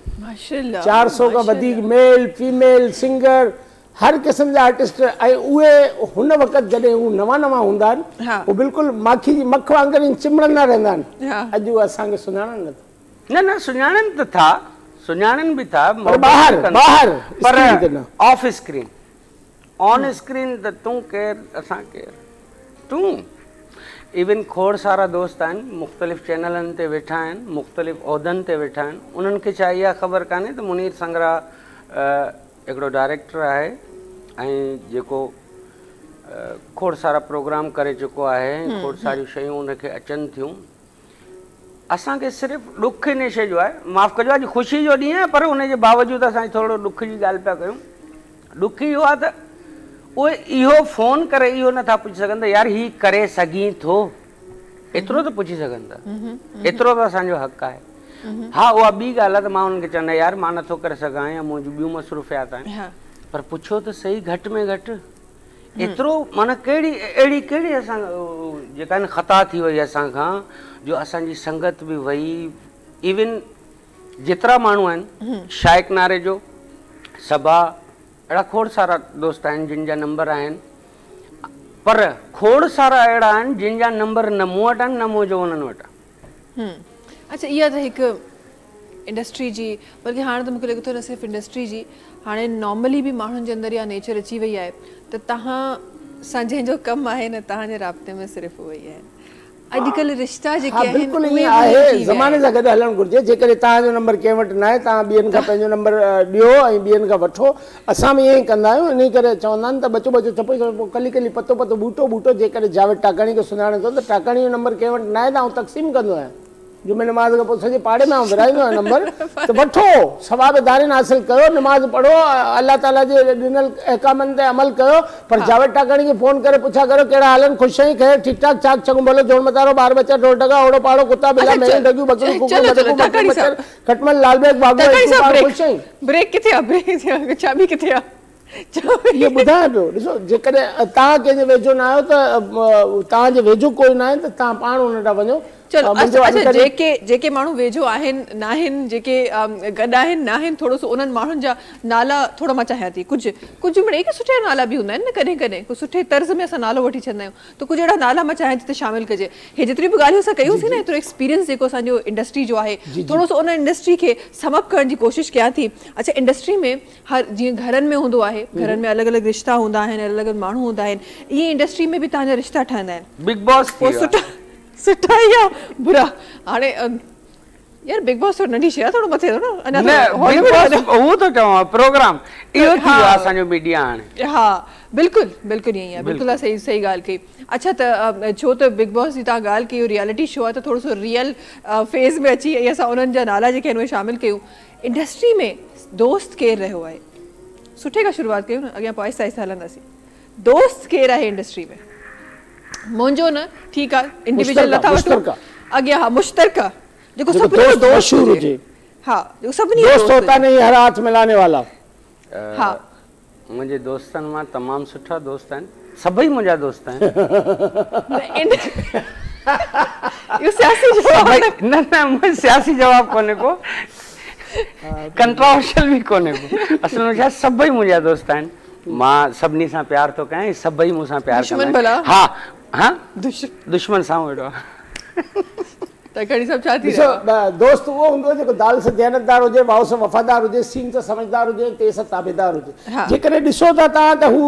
400 खां वधीक मेल फीमेल सिंगर, हर क़िस्म जा आर्टिस्ट। ऐं उहे हुन वक़्तु जॾहिं हू नवां नवां हूंदा आहिनि, उहे बिल्कुलु माखी जी मख वांगुरु चिमड़ंदा रहंदा आहिनि। अॼु उहे असांखे सुञाणनि नथा। न सुञाणनि त था, सुञाणनि बि था, पर ऑफ स्क्रीन, ऑन स्क्रीन त तूं केरु, असां केरु, तूं। इवन खोड़ सारा दोस्त आहिनि, मुख़्तलिफ़ चैनलनि ते वेठा आहिनि, मुख़्तलिफ़ उहिदनि ते वेठा आहिनि। उन्हनि खे छा इहा ख़बर कान्हे त मुनीर संगरा हिकिड़ो डायरेक्टर आहे ऐं जेको खोड़ सारा प्रोग्राम करे चुको आहे, खोड़ सारियूं शयूं उनखे अचनि थियूं। असांखे सिर्फ़ु ॾुख इन शइ जो आहे, माफ़ु कजो अॼु ख़ुशी जो ॾींहुं आहे, पर उनजे बावजूदि असां थोरो ॾुख जी ॻाल्हि पिया कयूं। ॾुख इहो आहे त उहे इहो फ़ोन करे इहो नथा पुछी सघनि त यार हीउ करे सघीं थो, एतिरो त पुछी सघनि था, एतिरो त असांजो हक़ु आहे। हा, उहा ॿी ॻाल्हि आहे त मां हुननि खे चवंदा यार मां नथो करे सघां या मुंहिंजूं ॿियूं मसरूफ़ियात आहिनि, पर पुछो त सही घटि में घटि एतिरो। माना अहिड़ी कहिड़ी असां जेका आहिनि ख़ता थी वई असांखां, जो असांजी संगत बि वई। इवन जेतिरा माण्हू आहिनि, शाइक नारे जो, सबा, अहिड़ा खोड़ सारा दोस्त आहिनि जिन जा नंबर आहिनि, पर खोड़ सारा अहिड़ा आहिनि जिन जा नंबर न मूं वटि आहिनि न मुंहिंजो उन्हनि वटि आहे। अच्छा, इहा त हिकु इंडस्ट्री जी, बल्कि हाणे त मूंखे लॻे थो न सिर्फ़ु इंडस्ट्री जी, हाणे नॉर्मली बि माण्हुनि जे अंदरि इहा नेचर अची वई आहे त तव्हां सां जंहिंजो कमु आहे न, तव्हांजे राब्ते में सिर्फ़ु उहो ई आहे। अॼुकल्ह रिश्ता जेके आहिनि बिल्कुलु ईअं आहे, ज़माने सां गॾु हलणु घुरिजे। जेकॾहिं तव्हांजो नंबर कंहिं वटि न आहे, तव्हां ॿियनि खां पंहिंजो नंबर ॾियो ऐं ॿियनि खां वठो। असां बि ईअं ई कंदा आहियूं, इन करे चवंदा आहिनि त बचो बचो छपो कली कली पतो पतो बूटो बूटो। जेकॾहिं जावेद टाकाणी खे सुञाणे थो त टाकाणी जो नंबर कंहिं वटि न आहे त आउं तक़सीम कंदो आहियां। जुमे नमाज़ खां पोइ सॼे पाड़े में आउं विराईंदो आहियां नंबर, त वठो, सवाब दारिन हासिल कयो, नमाज़ पढ़ो, अलाह ताला जे ॾिनल अहकामनि ते अमल कयो। पर जावेद टाकाणी खे फ़ोन करे पुछा करो कहिड़ा हालनि, ख़ुशि आहीं, ख़ैर ठीकु ठाक, चाक चङो भलो, जोड़ मतारो, ॿार बच्चा, ढोल ढगा, ओड़ो पाड़ो, कुता बिला, मेयूं ढगियूं, बकरियूं, कुकर, खटमल, लालबेग, बागो, ख़ुशि आहीं। ब्रेक किथे आहे, ब्रेक किथे आहे, चाबी किथे आहे? इहो ॿुधायां पियो। ॾिसो, जेकॾहिं तव्हां कंहिंजे वेझो न आहियो त तव्हांजे वेझो कोई न आहे त तव्हां पाण हुन ॾांहुं वञो। चलो मुंहिंजो अच्छा अंतरी- जेके माण्हू वेझो आहिनि नाहिनि जेके गॾु आहिनि नाहिनि थोरो सो उन्हनि माण्हुनि जा नाला थोड़ा मां चाहियां थी कुझु मिड़ेई कि सुठा नाला बि हूंदा आहिनि न कॾहिं कॾहिं कुझु सुठे तर्ज़ में असां नालो वठी छॾंदा आहियूं त कुझु अहिड़ा नाला मां चाहियां थी त शामिल कजे हे जेतिरी बि ॻाल्हियूं असां कयूंसीं न एतिरो एक्सपीरियंस जेको असांजो इंडस्ट्री जो आहे थोरो सो उन इंडस्ट्री खे समअप करण जी कोशिशि कयां थी अच्छा इंडस्ट्री में हर जीअं घरनि में हूंदो आहे घरनि में अलॻि अलॻि रिश्ता हूंदा आहिनि अलॻि अलॻि माण्हू हूंदा आहिनि ईअं इंडस्ट्री में बि तव्हांजा रिश्ता ठहंदा आहिनि बिग बॉस पोइ सुठा ई आहे बुरा हाणे यार बिग बॉस थोरो नंढी शइ आहे थोरो मथे थो न अञा उहो थो चवां प्रोग्राम इहो थी वियो असांजो मीडिया हाणे हा बिल्कुलु बिल्कुलु ईअं आहे बिल्कुलु आहे सही ॻाल्हि कई अच्छा त छो त बिग बॉस जी तव्हां ॻाल्हि कई रियलिटी शो आहे त थोरो सो रियल फेज़ में अची ऐं असां उन्हनि जा नाला जेके आहिनि उहे शामिलु कयूं इंडस्ट्री में दोस्त केरु रहियो आहे सुठे खां शुरूआत कयूं न अॻियां पोइ आहिस्ता आहिस्ता हलंदासीं दोस्त केरु आहे इंडस्ट्री में मुंहिंजो न ठीकु आहे इंडिविजुअल नथा वठो अॻियां हा मुश्तरका जेको सभिनी जो दोस्त हुजे हा जेको सभिनी जो दोस्त होता नहीं हर हाथ मिलाने वाला हा मुंहिंजे दोस्तनि मां तमामु सुठा दोस्त आहिनि सभई मुंहिंजा दोस्त आहिनि इहो सियासी जवाब न मुंहिंजो सियासी जवाब कोन्हे को कंट्रोवर्शियल बि कोन्हे को असल में छा सभई मुंहिंजा दोस्त आहिनि मां सभिनी सां प्यार थो कयां सभई मूंसां प्यार कंदा आहिनि हा हा दुश्मन सां वेठो दोस्त वो होंदो जेको दाल से दयानतदार हुजे भाव से वफादार हुजे सीन से समझदार हुजे ते से ताबेदार हुजे जेकॾहिं ॾिसो था तव्हां त हू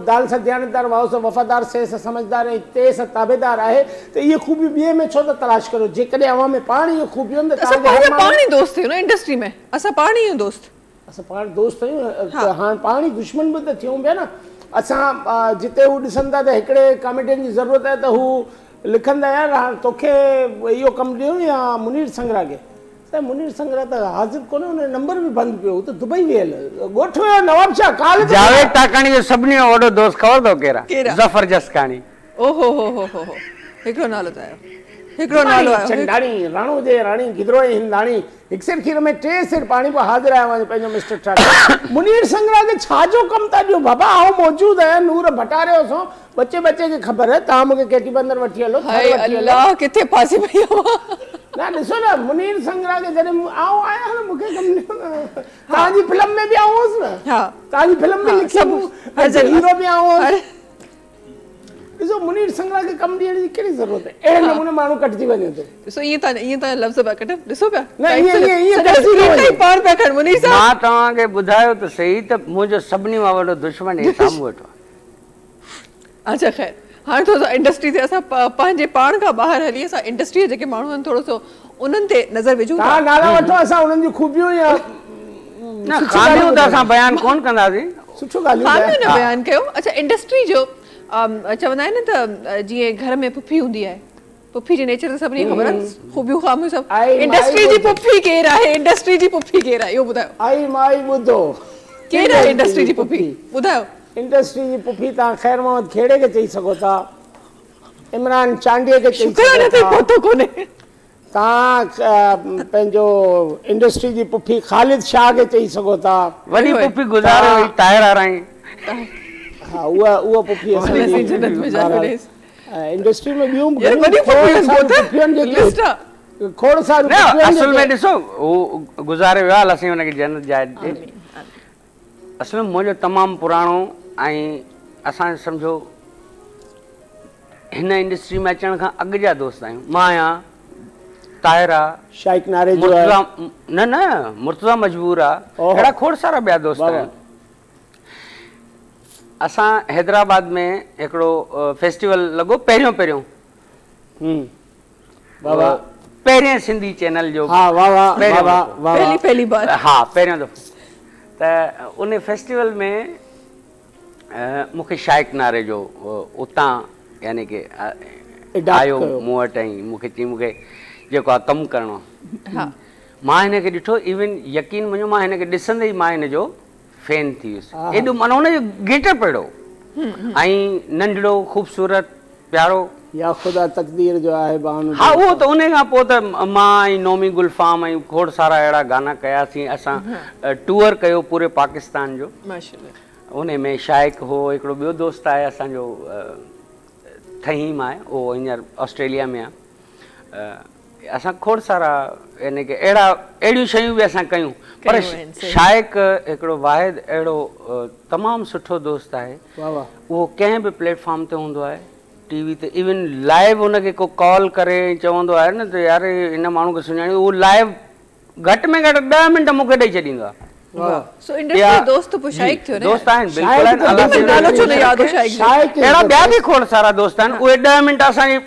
दाल से दयानतदार भाव से वफादार से समझदार ऐं ते से ताबेदार आहे त इहे खूबी ॿिए में छो त तलाश करो जेकॾहिं अवां में पाण इहे खूबियूं आहिनि त असां पाण ई दोस्त आहियूं न इंडस्ट्री में असां पाण ई आहियूं दोस्त असां पाण दोस्त आहियूं हाणे पाण ई दुश्मन बि त थियूं पिया न असां जिते हू ॾिसनि था त हिकिड़े कॉमेडियन जी ज़रूरत आहे त हू लिखंदा यार हाणे तोखे इहो कमु ॾियूं या मुनीर संगरा खे त मुनीर संगरा त हाज़िर कोन्हे हुन नंबर बि बंदि पियो त दुबई वियल ॻोठ वियो नवाब शाह काल जावेद टाकाणी जो सभिनी खां वॾो दोस्त ख़बर अथव कहिड़ा ज़फर जसकाणी ओहो हो हिकिड़ो नालो त आयो हिकिड़ो नालो आयो चंडाणी राणो जे राणी गिदरो हिंदाणी हिकु सेर खीर में 3 सेर पाणी पोइ हाज़िर आयो पंहिंजो मिस्टर ठाकर मुनीर संगरा खे छाजो कमु था ॾियो बाबा आउं मौजूदु आहियां नूर भटारियो सो बच्चे खे ख़बर आहे तव्हां मूंखे केटी बंदर वठी हलो अल्लाह किथे फासी पई न ॾिसो न मुनीर संगरा खे जॾहिं आउं आहियां न मूंखे कमु तव्हांजी फिल्म में बि आउं हुउसि न तव्हांजी फिल्म में लिखियो हीरो बि आउं हुउसि ॾिसो मुनीर संगरा खे कमु ॾियण जी कहिड़ी ज़रूरत आहे अहिड़े नमूने माण्हू कटिजी वञे थो ॾिसो ईअं तव्हां लफ़्ज़ पिया कटनि ॾिसो पिया न ईअं पाण पिया खण मुनीर साहब मां तव्हांखे ॿुधायो त सही त मुंहिंजो सभिनी खां वॾो दुश्मन हे साम्हूं वेठो आहे अच्छा ख़ैर हाणे थोरो सो इंडस्ट्री ते असां पंहिंजे पाण खां ॿाहिरि हली असां इंडस्ट्री जेके माण्हू आहिनि थोरो सो उन्हनि ते नज़र विझूं तव्हां नाला वठो असां उन्हनि जूं खूबियूं या न ख़ामियूं त असां बयानु कोन कंदासीं सुठो ॻाल्हियूं न बयानु कयो अच्छा इंडस्ट्री जो चवंदा आहिनि न त जीअं घर में पुफी हूंदी आहे पुफी जे नेचर त सभिनी ख़बर आहे खूबियूं ख़ामियूं सभु इंडस्ट्री जी पुफी केरु आहे इंडस्ट्री जी पुफी केरु आहे इहो ॿुधायो आई माई ॿुधो केरु आहे इंडस्ट्री जी पुफी ॿुधायो इंडस्ट्री जी पुफी तव्हां ख़ैर मोहम्मद खेड़े खे चई सघो था इमरान चांडीअ खे चई सघो था तव्हां पंहिंजो इंडस्ट्री जी पुफी ख़ालिद शाह खे चई सघो था वॾी पुफी गुज़ारे वई ताहिर आराई हा उहा पुफी असांजी जन्नत में जाए इंडस्ट्री में ॿियूं खोड़ साल असल में ॾिसो हू गुज़ारे वियो आहे असीं हुनखे जन्नत जाए ॾे असल में मुंहिंजो तमामु पुराणो ऐं असां सम्झो हिन इंडस्ट्री में अचण खां अॻु जा दोस्त आहियूं मां आहियां ताहिरा शाइक नारे जो न मुर्तज़ा मजबूर आहे अहिड़ा खोड़ सारा ॿिया दोस्त आहिनि असां हैदराबाद में हिकिड़ो फेस्टिवल लॻो पहिरियों पहिरें सिंधी चैनल जो पहली बार हा पहिरियों दफ़ो त उन फेस्टिवल में मूंखे शाइक नारे जो उतां यानी कि आयो मूं वटि ऐं मूंखे चई मूंखे जेको आहे कमु करिणो मां हिनखे ॾिठो इवन यकीन मञो मां हिनखे ॾिसंदे ई मां हिनजो फैन थी वियुसि एॾो माना हुनजो गेटअप अहिड़ो ऐं नंढड़ो ख़ूबसूरत प्यारो या ख़ुदा तक़दीर जो आहे बानो हा उहो त उन खां पोइ त मां ऐं नौमी गुलफाम ऐं खोड़ सारा अहिड़ा गाना कयासीं असां टूर कयो पूरे पाकिस्तान जो उन में शाइक हो हिकिड़ो ॿियो दोस्त आहे असांजो थहीम आहे उहो हींअर ऑस्ट्रेलिया में आहे असां खोड़ सारा यानी कि अहिड़ियूं शयूं बि असां कयूं पर आहिनि, सही। शाइक हिकिड़ो वाहिद अहिड़ो तमामु सुठो दोस्त आहे वाह वाह उहो कंहिं बि प्लेटफॉर्म ते हूंदो आहे टीवी ते इवन लाइव हुनखे को कॉल करे चवंदो आहे न त यार हिन माण्हू खे सुञाणी उहो लाइव घटि में घटि 10 मिंट मूंखे ॾेई छॾींदो आहे सो इंडस्ट्री दोस्त तो शाइक थियो ने दोस्त आहिनि बिल्कुलु शाइक आहिनि, त अलाह बिल्कुलु सां नालो छो न यादि हो शाइक जो? शाइक अहिड़ा ॿिया बि खोड़ सारा दोस्त आहिनि उहे 10 मिंट असांजी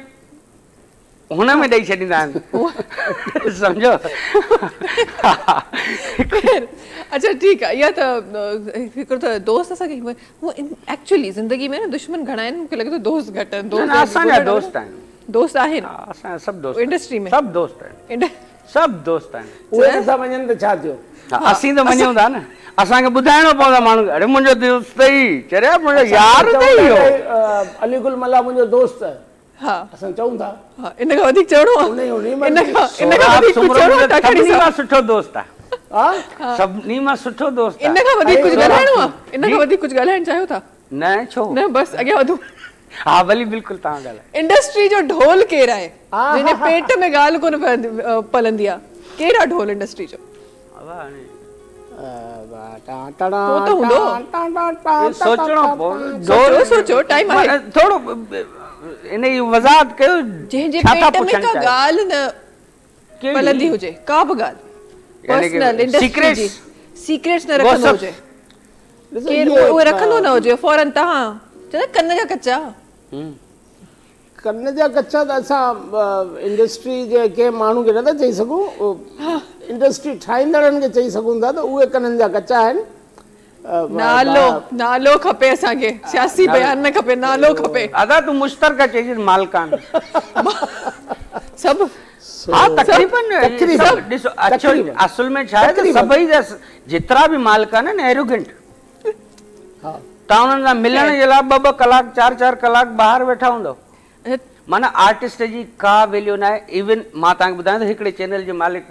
हुन में ॾेई छॾींदा आहिनि सम्झो अच्छा ठीक आहे इहा त हिकिड़ो त दोस्त असांखे हूअ एक्चुअली ज़िंदगी में न दुश्मन घणा आहिनि मूंखे लॻे थो दोस्त घटि आहिनि न, असांजा दोस्त आहिनि दोस्त आहिनि हा, असांजा सभु दोस्त इंडस्ट्री में सभु दोस्त आहिनि सभु दोस्त आहिनि उहे नथा वञनि त छा थियो हा, असीं त मञूं था न असांखे ॿुधाइणो पवंदो आहे माण्हू अरे मुंहिंजो दोस्त ई चरिया मुंहिंजो यार अथई इहो अलीगुल मला मुंहिंजो दोस्त आहे हा असां चऊं था हा इन खां वधीक चवणो आहे उन ई इन खां वधीक कुझु चवणो आहे तव्हां खणी सभिनी सघो। खां सुठो दोस्त आहे हा सभिनी मां सुठो दोस्त इन आहे खां वधीक कुझु ऐं ॻाल्हाइणो आहे इन खां वधीक कुझु ॻाल्हाइण चाहियो था न छो न बसि अॻियां वधूं हा भली बिल्कुलु तव्हां ॻाल्हायो इंडस्ट्री जो ढोल केरु आहे हा, जंहिंजे पेट में ॻाल्हि कोन पलंदी आहे केरु आहे ढोल इंडस्ट्री जो हो त हूंदो सोचणो सोचो सोचो टाइम आहे थोरो इन जी वज़ाहत कयो जंहिंजे छा था पेट में पुछणु का चाहियो? ॻाल्हि न कहिड़ी? पलंदी हुजे का बि ॻाल्हि यानी कि पर्सनल इंडस्ट्री secrets? जी सीक्रेट्स न रखंदो Gossips? हुजे केरु उहे रखंदो न हुजे फौरन तव्हां चयो कन जा कच्चा कन जा कच्चा त असां इंडस्ट्री जे कंहिं माण्हू खे नथा चई सघूं इंडस्ट्री ठाहींदड़नि खे चई सघूं था त उहे कननि जा कच्चा आहिनि नालो खपे असांखे सियासी बयान न खपे नालो खपे अदा तूं मुश्तरका चइजे मालकान सभु हाँ तकरीबन सब ॾिसो अच्छो असल में छा आहे त सभई जा जेतिरा बि मालिक आहिनि न एरोगेंट तव्हां उन्हनि सां मिलण जे लाइ 2-2 कलाक 4-4 कलाक ॿाहिरि वेठा हूंदव माना आर्टिस्ट जी का वैल्यू न आहे इवन मां तव्हांखे ॿुधायां त हिकिड़े चैनल जे मालिक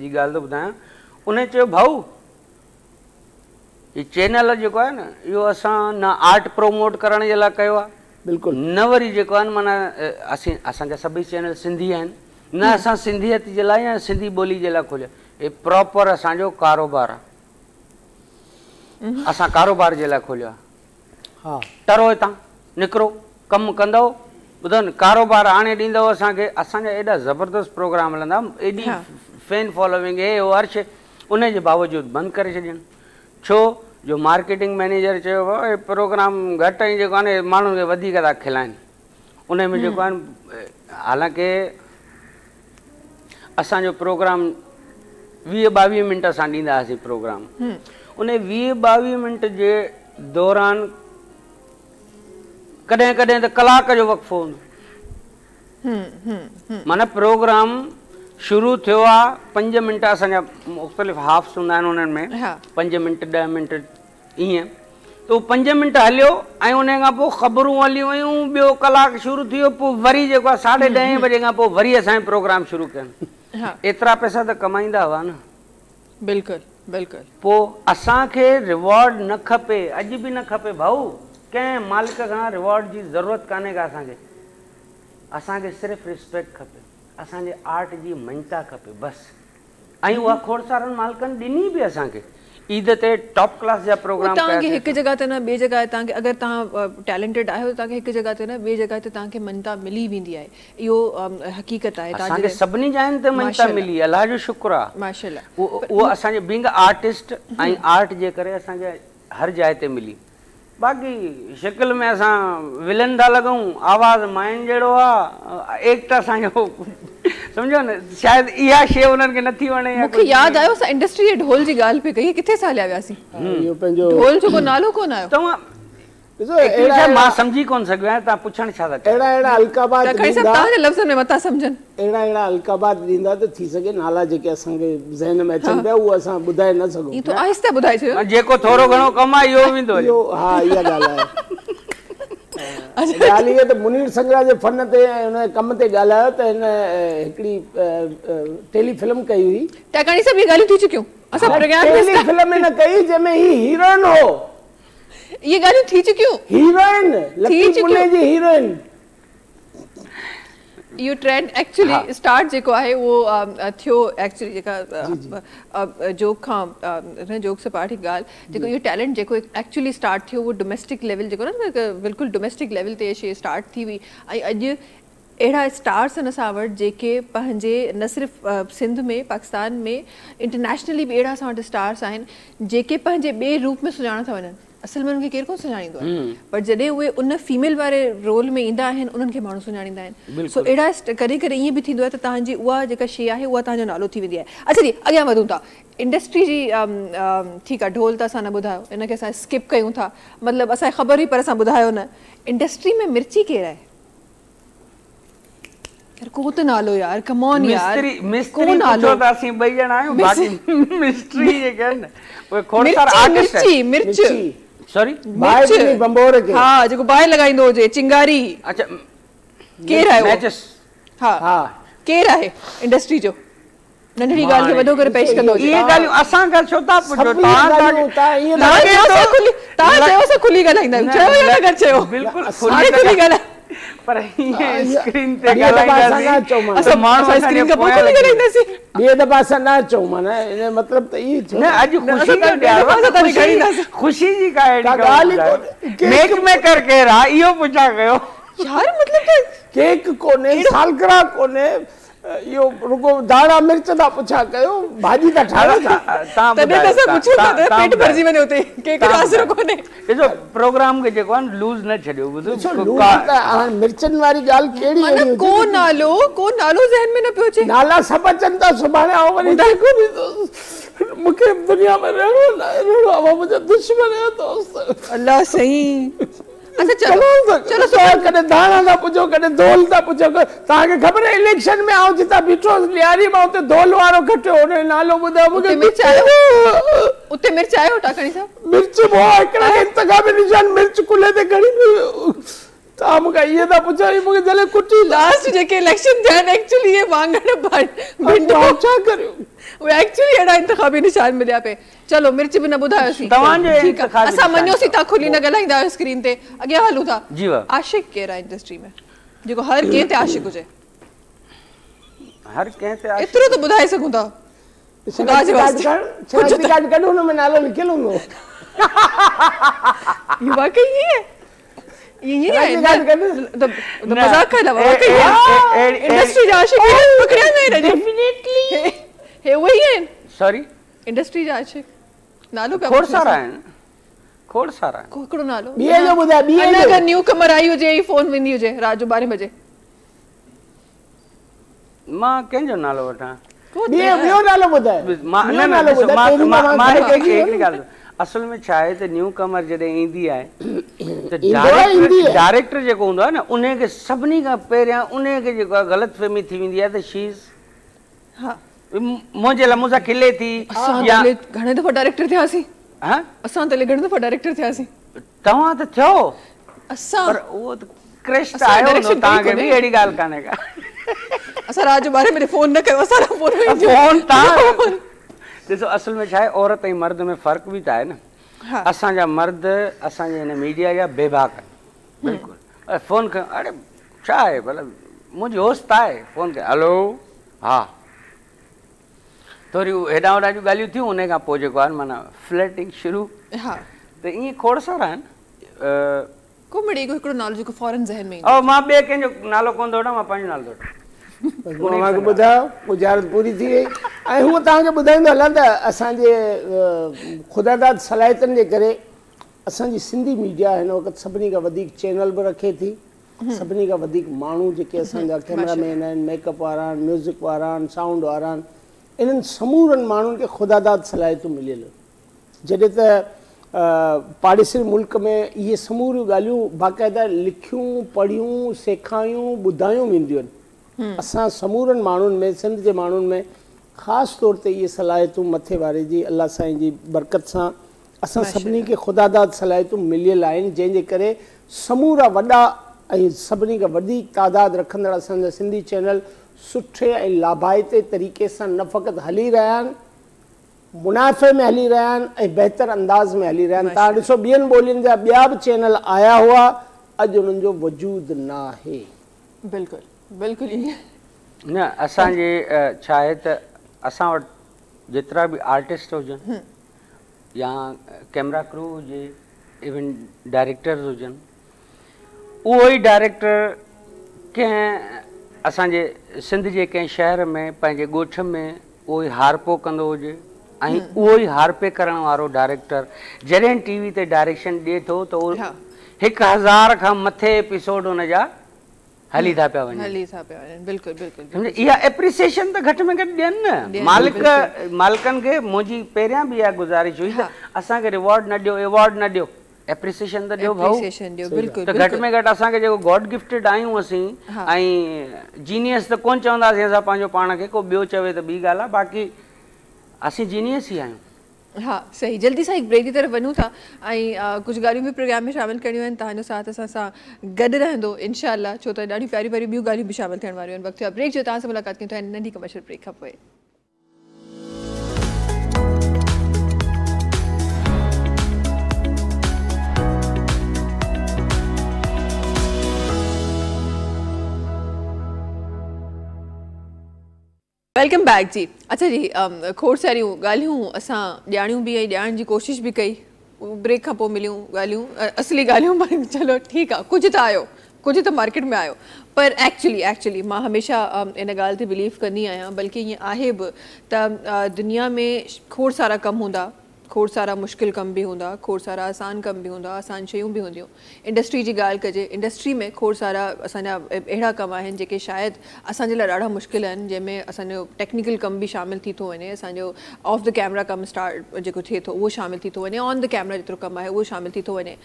जी ॻाल्हि थो ॿुधायां उन चयो भाऊ हीउ चैनल जेको आहे न इहो असां न आर्ट प्रोमोट करण जे लाइ कयो आहे बिल्कुलु न वरी जेको आहे न माना असांजा सभई चैनल सिंधी आहिनि न असां सिंधियत जे लाइ या सिंधी ॿोली जे लाइ खोलियो हे प्रॉपर असांजो कारोबार आहे असां कारोबार जे लाइ खोलियो आहे हा टरो हितां निकिरो कमु कंदव ॿुधो न कारोबार आणे ॾींदव असांखे असांजा एॾा ज़बरदस्त प्रोग्राम हलंदा एॾी फैन फॉलोइंग हे हो हर शइ उन जे बावजूदि बंदि करे छॾियनि छो जो मार्केटिंग मैनेजर चयो हे प्रोग्राम घटि ऐं जेको आहे माण्हुनि खे वधीक था खिलाइनि उन में जेको आहे हालांकि असांजो प्रोग्राम 20-22 मिंट असां ॾींदा हुआसीं प्रोग्राम उन 20-22 मिंट जे दौरान कॾहिं कॾहिं त कलाक जो वक़्फ़ो हूंदो माना प्रोग्राम शुरू थियो आहे 5 मिंट असांजा मुख़्तलिफ़ हाफ्स हूंदा आहिनि उन्हनि में 5 मिंट 10 मिंट ईअं त उहो 5 मिंट हलियो ऐं उन खां पोइ ख़बरूं हली वियूं ॿियो कलाक शुरू थी वियो पोइ वरी जेको आहे 10:30 बजे खां पोइ वरी असांजो प्रोग्राम शुरू कयनि एतिरा पैसा त कमाईंदा हुआ न बिल्कुलु बिल्कुलु पोइ असांखे रिवॉर्ड न खपे अॼु बि न खपे भाऊ कंहिं मालिक खां रिवॉर्ड जी ज़रूरत कान्हे का असांखे सिर्फ़ु रिस्पेक्ट खपे असांजे आर्ट जी मञता खपे बसि ऐं उहा खोड़ सारनि मालिकनि ॾिनी बि असांखे ईद ते टॉप क्लास जा प्रोग्राम तव्हांखे हिकु जॻह ते न ॿिए जॻह तव्हांखे अगरि तव्हां टैलेंटेड आहियो त तव्हांखे हिकु जॻह ते न ॿिए जॻह ते तव्हांखे मञता मिली वेंदी आहे इहो हक़ीक़त आहे असांखे सभिनी जाइनि ते मञता मिली अलाह जो शुक्र आहे माशाल्लाह उहो असांजे बीइंग आर्टिस्ट ऐं आर्ट जे करे असांखे हर जाइ ते मिली बाक़ी शिकिल में असां विलन था लॻूं आवाज़ माइन जहिड़ो आहे एकता असांजो सम्झो न शायदि इहा शइ उन्हनि खे नथी वणे मूंखे यादि आयो असां इंडस्ट्री जे ढोल जी ॻाल्हि पई कई किथे सालिया वियासीं इहो पंहिंजो ढोल जो को नालो कोन आयो तव्हां ॾिसो मां सम्झी कोन सघियो आहियां तव्हां पुछण छा था चाहियो अहिड़ा अलकाबाद खणी सभु तव्हांजे लफ़्ज़नि में मथा सम्झनि अहिड़ा अलकाबाद ॾींदा त थी सघे नाला जेके असांखे ज़हन में अचनि पिया उहे असां ॿुधाए न सघूं ईअं तो आहिस्ते ॿुधाए छॾियो जेको थोरो घणो कमु आहे इहो वेंदो इहो हा इहा ॻाल्हि आहे ॻाल्हि इहा त मुनीर संगरा जे फन ते ऐं हुन कम ते ॻाल्हायो त हिन हिकिड़ी टेली फिल्म कई हुई टाकाणी सभु इहे ॻाल्हियूं थी चुकियूं असां टेली फिल्म न कई जंहिंमें ही हीरोइन हो इहे ॻाल्हियूं थी चुकियूं हीरोइन लकी पुणे जी हीरोइन इहो ट्रेंड एक्चुअली स्टार्ट जेको आहे उहो थियो एक्चुअली जेका जोक खां हिन जोक सां पाठी ॻाल्हि जेको इहो टैलेंट जेको एक्चुअली स्टार्ट थियो उहो डोमेस्टिक लेवल जेको न बिल्कुलु डोमेस्टिक लेवल ते शइ स्टार्ट थी हुई ऐं अॼु अहिड़ा स्टार्स आहिनि असां वटि जेके पंहिंजे न सिर्फ़ु सिंध में पाकिस्तान में इंटरनेशनली बि अहिड़ा असां वटि स्टार्स आहिनि जेके पंहिंजे ॿिए रूप में सुञाणा था वञनि असल में उनखे केरु कोन सुञाणींदो आहे पर जॾहिं उहे उन फीमेल वारे रोल में ईंदा आहिनि उन्हनि खे माण्हू सुञाणींदा आहिनि सो अहिड़ा कॾहिं कॾहिं ईअं बि थींदो आहे त तव्हांजी उहा जेका शइ आहे उहा तव्हांजो नालो थी वेंदी आहे अच्छा जी अॻियां वधूं था इंडस्ट्री जी ठीकु आहे ढोल त असां न ॿुधायो इनखे असां स्किप कयूं था मतिलबु असांखे ख़बर हुई पर असां ॿुधायो न इंडस्ट्री में मिर्ची केरु आहे को त नालो यार कम ऑन यार मिस्त्री नालो त असीं ॿई ॼणा आहियूं बाक़ी मिस्ट्री जेके आहिनि उहे खोड़सार आर्टिस्ट मिर्ची मिर्च सॉरी बाहि बंबोर के हाँ जेको बाहि लगाईंदो हुजे चिंगारी अच्छा केरु आहे मैचेस हा केरु आहे इंडस्ट्री जो नंढड़ी ॻाल्हि खे वॾो करे पेश कंदो हुजे इहे ॻाल्हियूं असां खां छो था पुछो तव्हां चयो सां खुली ॻाल्हाईंदा आहियो चयो या न चयो बिल्कुलु खुली ॻाल्हाए पर हीअं स्क्रीन ते ॻाल्हाईंदासीं असां माण्हू स्क्रीन खां पोइ खुली ॻाल्हाईंदासीं ॿिए दफ़ा असां न अचूं माना इन मतिलबु त इहो थियो न अॼु ख़ुशी जी का अहिड़ी मेक मेकर केरु आहे इहो पुछा कयो यार मतिलबु केक कोन्हे सालगिरह कोन्हे इहो रुगो दाणा मिर्च था पुछा कयो भाॼी था ठाहियो था तॾहिं त असां पुछूं था त पेट भरिजी वञे उते केक जो असर कोन्हे ॾिसो प्रोग्राम खे जेको आहे लूज़ न छॾियो ॿुधो मिर्चनि वारी ॻाल्हि कहिड़ी को नालो ज़हन में न पियो अचे नाला सभु अचनि था सुभाणे आउं वरी मूंखे दुनिया में रहणो आहे मुंहिंजा दुश्मन आहे दोस्त अल्लाह सही अच्छा चलो कॾहिं दाणा था पुछो कॾहिं धोल था पुछो तव्हांखे ख़बर आहे इलेक्शन में आउं जितां बीठो ॾियारी मां उते धोल वारो खटियो हुन जो नालो ॿुधायो मूंखे उते मिर्च आयो टाकणी साहब मिर्च हिकिड़ा इंतख़ाबी निशान मिर्च कुल्हे ते खणी तव्हां मूंखे इहे था पुछो मूंखे जले कुटी लास्ट जेके इलेक्शन थिया आहिनि एक्चुअली इहे वाङण छा करियो उहे एक्चुअली अहिड़ा इंतख़ाबी निशान मिलिया पे चलो मिर्च बि न ॿुधायोसीं असां मञोसीं तव्हां खुली न ॻाल्हाईंदा आहियो स्क्रीन ते अॻियां हलूं था आशिक़ केरु आहे इंडस्ट्री में जेको हर कंहिं ते आशिक़ हुजे हर कंहिं ते एतिरो त ॿुधाए सघूं था कढ हुन में नालो लिखियल हूंदो वाकई ये मजाक का अलावा इंडस्ट्री जा आशिक़ पकड़िया न डेफिनेटली हे वही है सॉरी इंडस्ट्री जा आशिक़ नालो पे खोड़ सारा है कोकड़ो नालो बीए जो बुधा बीए जो अगर न्यू कमर आई हुजे ई फोन विंदी हुजे रात जो 12 बजे मां कंहिंजो नालो वठां ॿियो नालो ॿुधाए मां हिकिड़ी ॻाल्हि असल में छा आहे त न्यू कमर जॾहिं ईंदी आहे त डायरेक्टर जेको हूंदो आहे न उनखे सभिनी खां पहिरियां उनखे जेको आहे ग़लतफ़हमी थी वेंदी आहे त शीज़ मुंहिंजे लाइ मूंसां खिले थी घणे दफ़ा डायरेक्टर थियासीं असां त घणे दफ़ा डायरेक्टर थियासीं तव्हां त थियो असां पर उहो त क्रैश त आयो हूंदो तव्हांखे बि अहिड़ी ॻाल्हि कान्हे का असां रात जो 12 बजे फोन न कयो असां फोन तव्हां ॾिसो असल में छा आहे औरत ऐं मर्द में फ़र्क़ु बि त आहे न असांजा मर्द असांजे हिन मीडिया जा बेबाक आहिनि बिल्कुलु फोन कयो अड़े छा आहे भला मुंहिंजी होश त आहे फोन कयो हलो हा थोरी हेॾां होॾां जूं ॻाल्हियूं थियूं उन खां पोइ जेको आहे माना फ्लर्टिंग शुरू त ईअं खोड़ सारा आहिनि कॉमेडी को हिकिड़ो नालो जेको फौरन ज़हन में ईंदो मां ॿिए कंहिंजो नालो कोन थो वठां मां पंहिंजो नालो थो वठां मूंखे ॿुधायो गुज़ारिश पूरी थी वई ऐं हूअ तव्हांखे ॿुधाईंदो हलां त असांजे ख़ुदादाद सलाहियतनि जे करे असांजी सिंधी मीडिया हिन वक़्तु सभिनी खां वधीक चैनल बि रखे थी सभिनी खां वधीक माण्हू जेके असांजा कैमरामैन आहिनि मेकअप वारा आहिनि म्यूज़िक वारा आहिनि साउंड वारा आहिनि इन्हनि समूरनि माण्हुनि खे ख़ुदादाद सलाहियतूं मिलियल जॾहिं त पाड़ेसरी मुल्क में इहे समूरियूं ॻाल्हियूं बाक़ाइदा लिखियूं पढ़ियूं सेखारियूं ॿुधायूं वेंदियूं आहिनि असां समूरनि माण्हुनि में सिंध जे माण्हुनि में ख़ासि तौर ते इहे सलाहियतूं मथे वारे जी अलाह साईं जी बरकत सां असां सभिनी खे ख़ुदादाद सलाहियतूं मिलियल आहिनि जंहिंजे करे समूरा वॾा ऐं सभिनी खां वधीक तादाद रखंदड़ असांजा सिंधी चैनल सुठे ऐं लाभाइते तरीक़े सां न फ़क़ति हली रहिया आहिनि मुनाफ़े में हली रहिया आहिनि ऐं बहितर अंदाज़ में हली रहिया आहिनि तव्हां ॾिसो ॿियनि ॿोलियुनि जा ॿिया बि चैनल आया हुआ अॼु उन्हनि जो वजूद न आहे बिल्कुलु बिल्कुल ही न असांजे छा आहे त असां वटि जेतिरा बि आर्टिस्ट हुजनि या कैमरा क्रू हुजे इवन डायरेक्टर्स हुजनि उहो ई डायरेक्टर कंहिं असांजे सिंध जे कंहिं शहर में पंहिंजे ॻोठ में उहो ई हारपो कंदो हुजे ऐं उहो ई हारपे करण वारो डायरेक्टर जॾहिं टीवी ते डायरेक्शन ॾिए थो त उहो 1000 खां मथे एपिसोड हुन जा हली था पिया वञनि। बिल्कुलु बिल्कुलु इहा एप्रिसिएशन त घटि में घटि ॾियनि न मालिकनि खे। मुंहिंजी पहिरियां बि इहा गुज़ारिश हुई त असांखे रिवॉर्ड न ॾियो, एवॉर्ड न ॾियो, एप्रिसिएशन त ॾियो भाऊ। त घटि में घटि असांखे जेको गॉड गिफ्टेड आहियूं असीं ऐं जीनियस त कोन चवंदासीं असां पंहिंजो पाण खे, को ॿियो चवे त ॿी ॻाल्हि आहे, बाक़ी असीं जीनियस ई आहियूं। हाँ सही, जल्दी सां हिकु ब्रेक की तरफ वञूं था ऐं कुझु ॻाल्हियूं बि प्रोग्राम में शामिल करणियूं आहिनि। तव्हांजो साथ असां सां गॾु रहंदो इंशाअल्लाह, छो त ॾाढी प्यारी प्यारी ॿियूं ॻाल्हियूं बि शामिल थियण वारियूं आहिनि। वक़्तु आहे ब्रेक जो, तव्हां सां मुलाक़ात कयूं था नंढी कमर्शियल ब्रेक खां पोइ। वेलकम बैक जी। अच्छा जी, खोड़ सारियूं ॻाल्हियूं असां ॼाणियूं बि ऐं ॼाणण जी कोशिशि बि कई, ब्रेक खां पोइ मिलियूं ॻाल्हियूं, असली ॻाल्हियूं, पर चलो ठीकु आहे, कुझु त आयो, कुझु त मार्केट में आयो। पर एक्चुअली मां हमेशह इन ॻाल्हि ते बिलीव कंदी आहियां, बल्कि ईअं आहे बि त दुनिया में खोड़ सारा कम हूंदा, खोड़ सारा मुश्किल कम बि हूंदा, खोड़ सारा आसान कम बि हूंदा, आसान शयूं बि हूंदियूं। इंडस्ट्री जी ॻाल्हि कजे, इंडस्ट्री में खोड़ सारा असांजा अहिड़ा कम आहिनि जेके शायदि असांजे लाइ ॾाढा मुश्किल आहिनि, जंहिंमें असांजो टेक्निकल कम बि शामिल थी थो वञे, असांजो ऑफ द कैमरा कमु स्टार्ट जेको थिए थो उहो शामिल थी थो वञे, ऑन द कैमरा जेतिरो कमु आहे उहो शामिल थी थो वञे।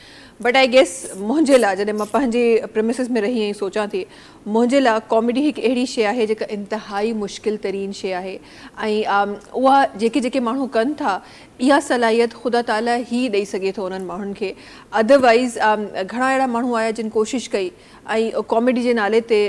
बट आई गेस मुंहिंजे लाइ, जॾहिं मां पंहिंजे प्रेमिसिस में रही ऐं सोचां थी, मुंहिंजे लाइ कॉमेडी हिकु अहिड़ी शइ आहे जेका इंतिहाई मुश्किल तरीन शइ आहे ऐं उहा जेके माण्हू कनि था, इहा सलाहियत ख़ुदा ताला ई ॾेई सघे थो उन्हनि माण्हुनि खे। अदरवाइज़ घणा अहिड़ा माण्हू आया जिन कोशिशि कई ऐं कॉमेडी जे नाले ते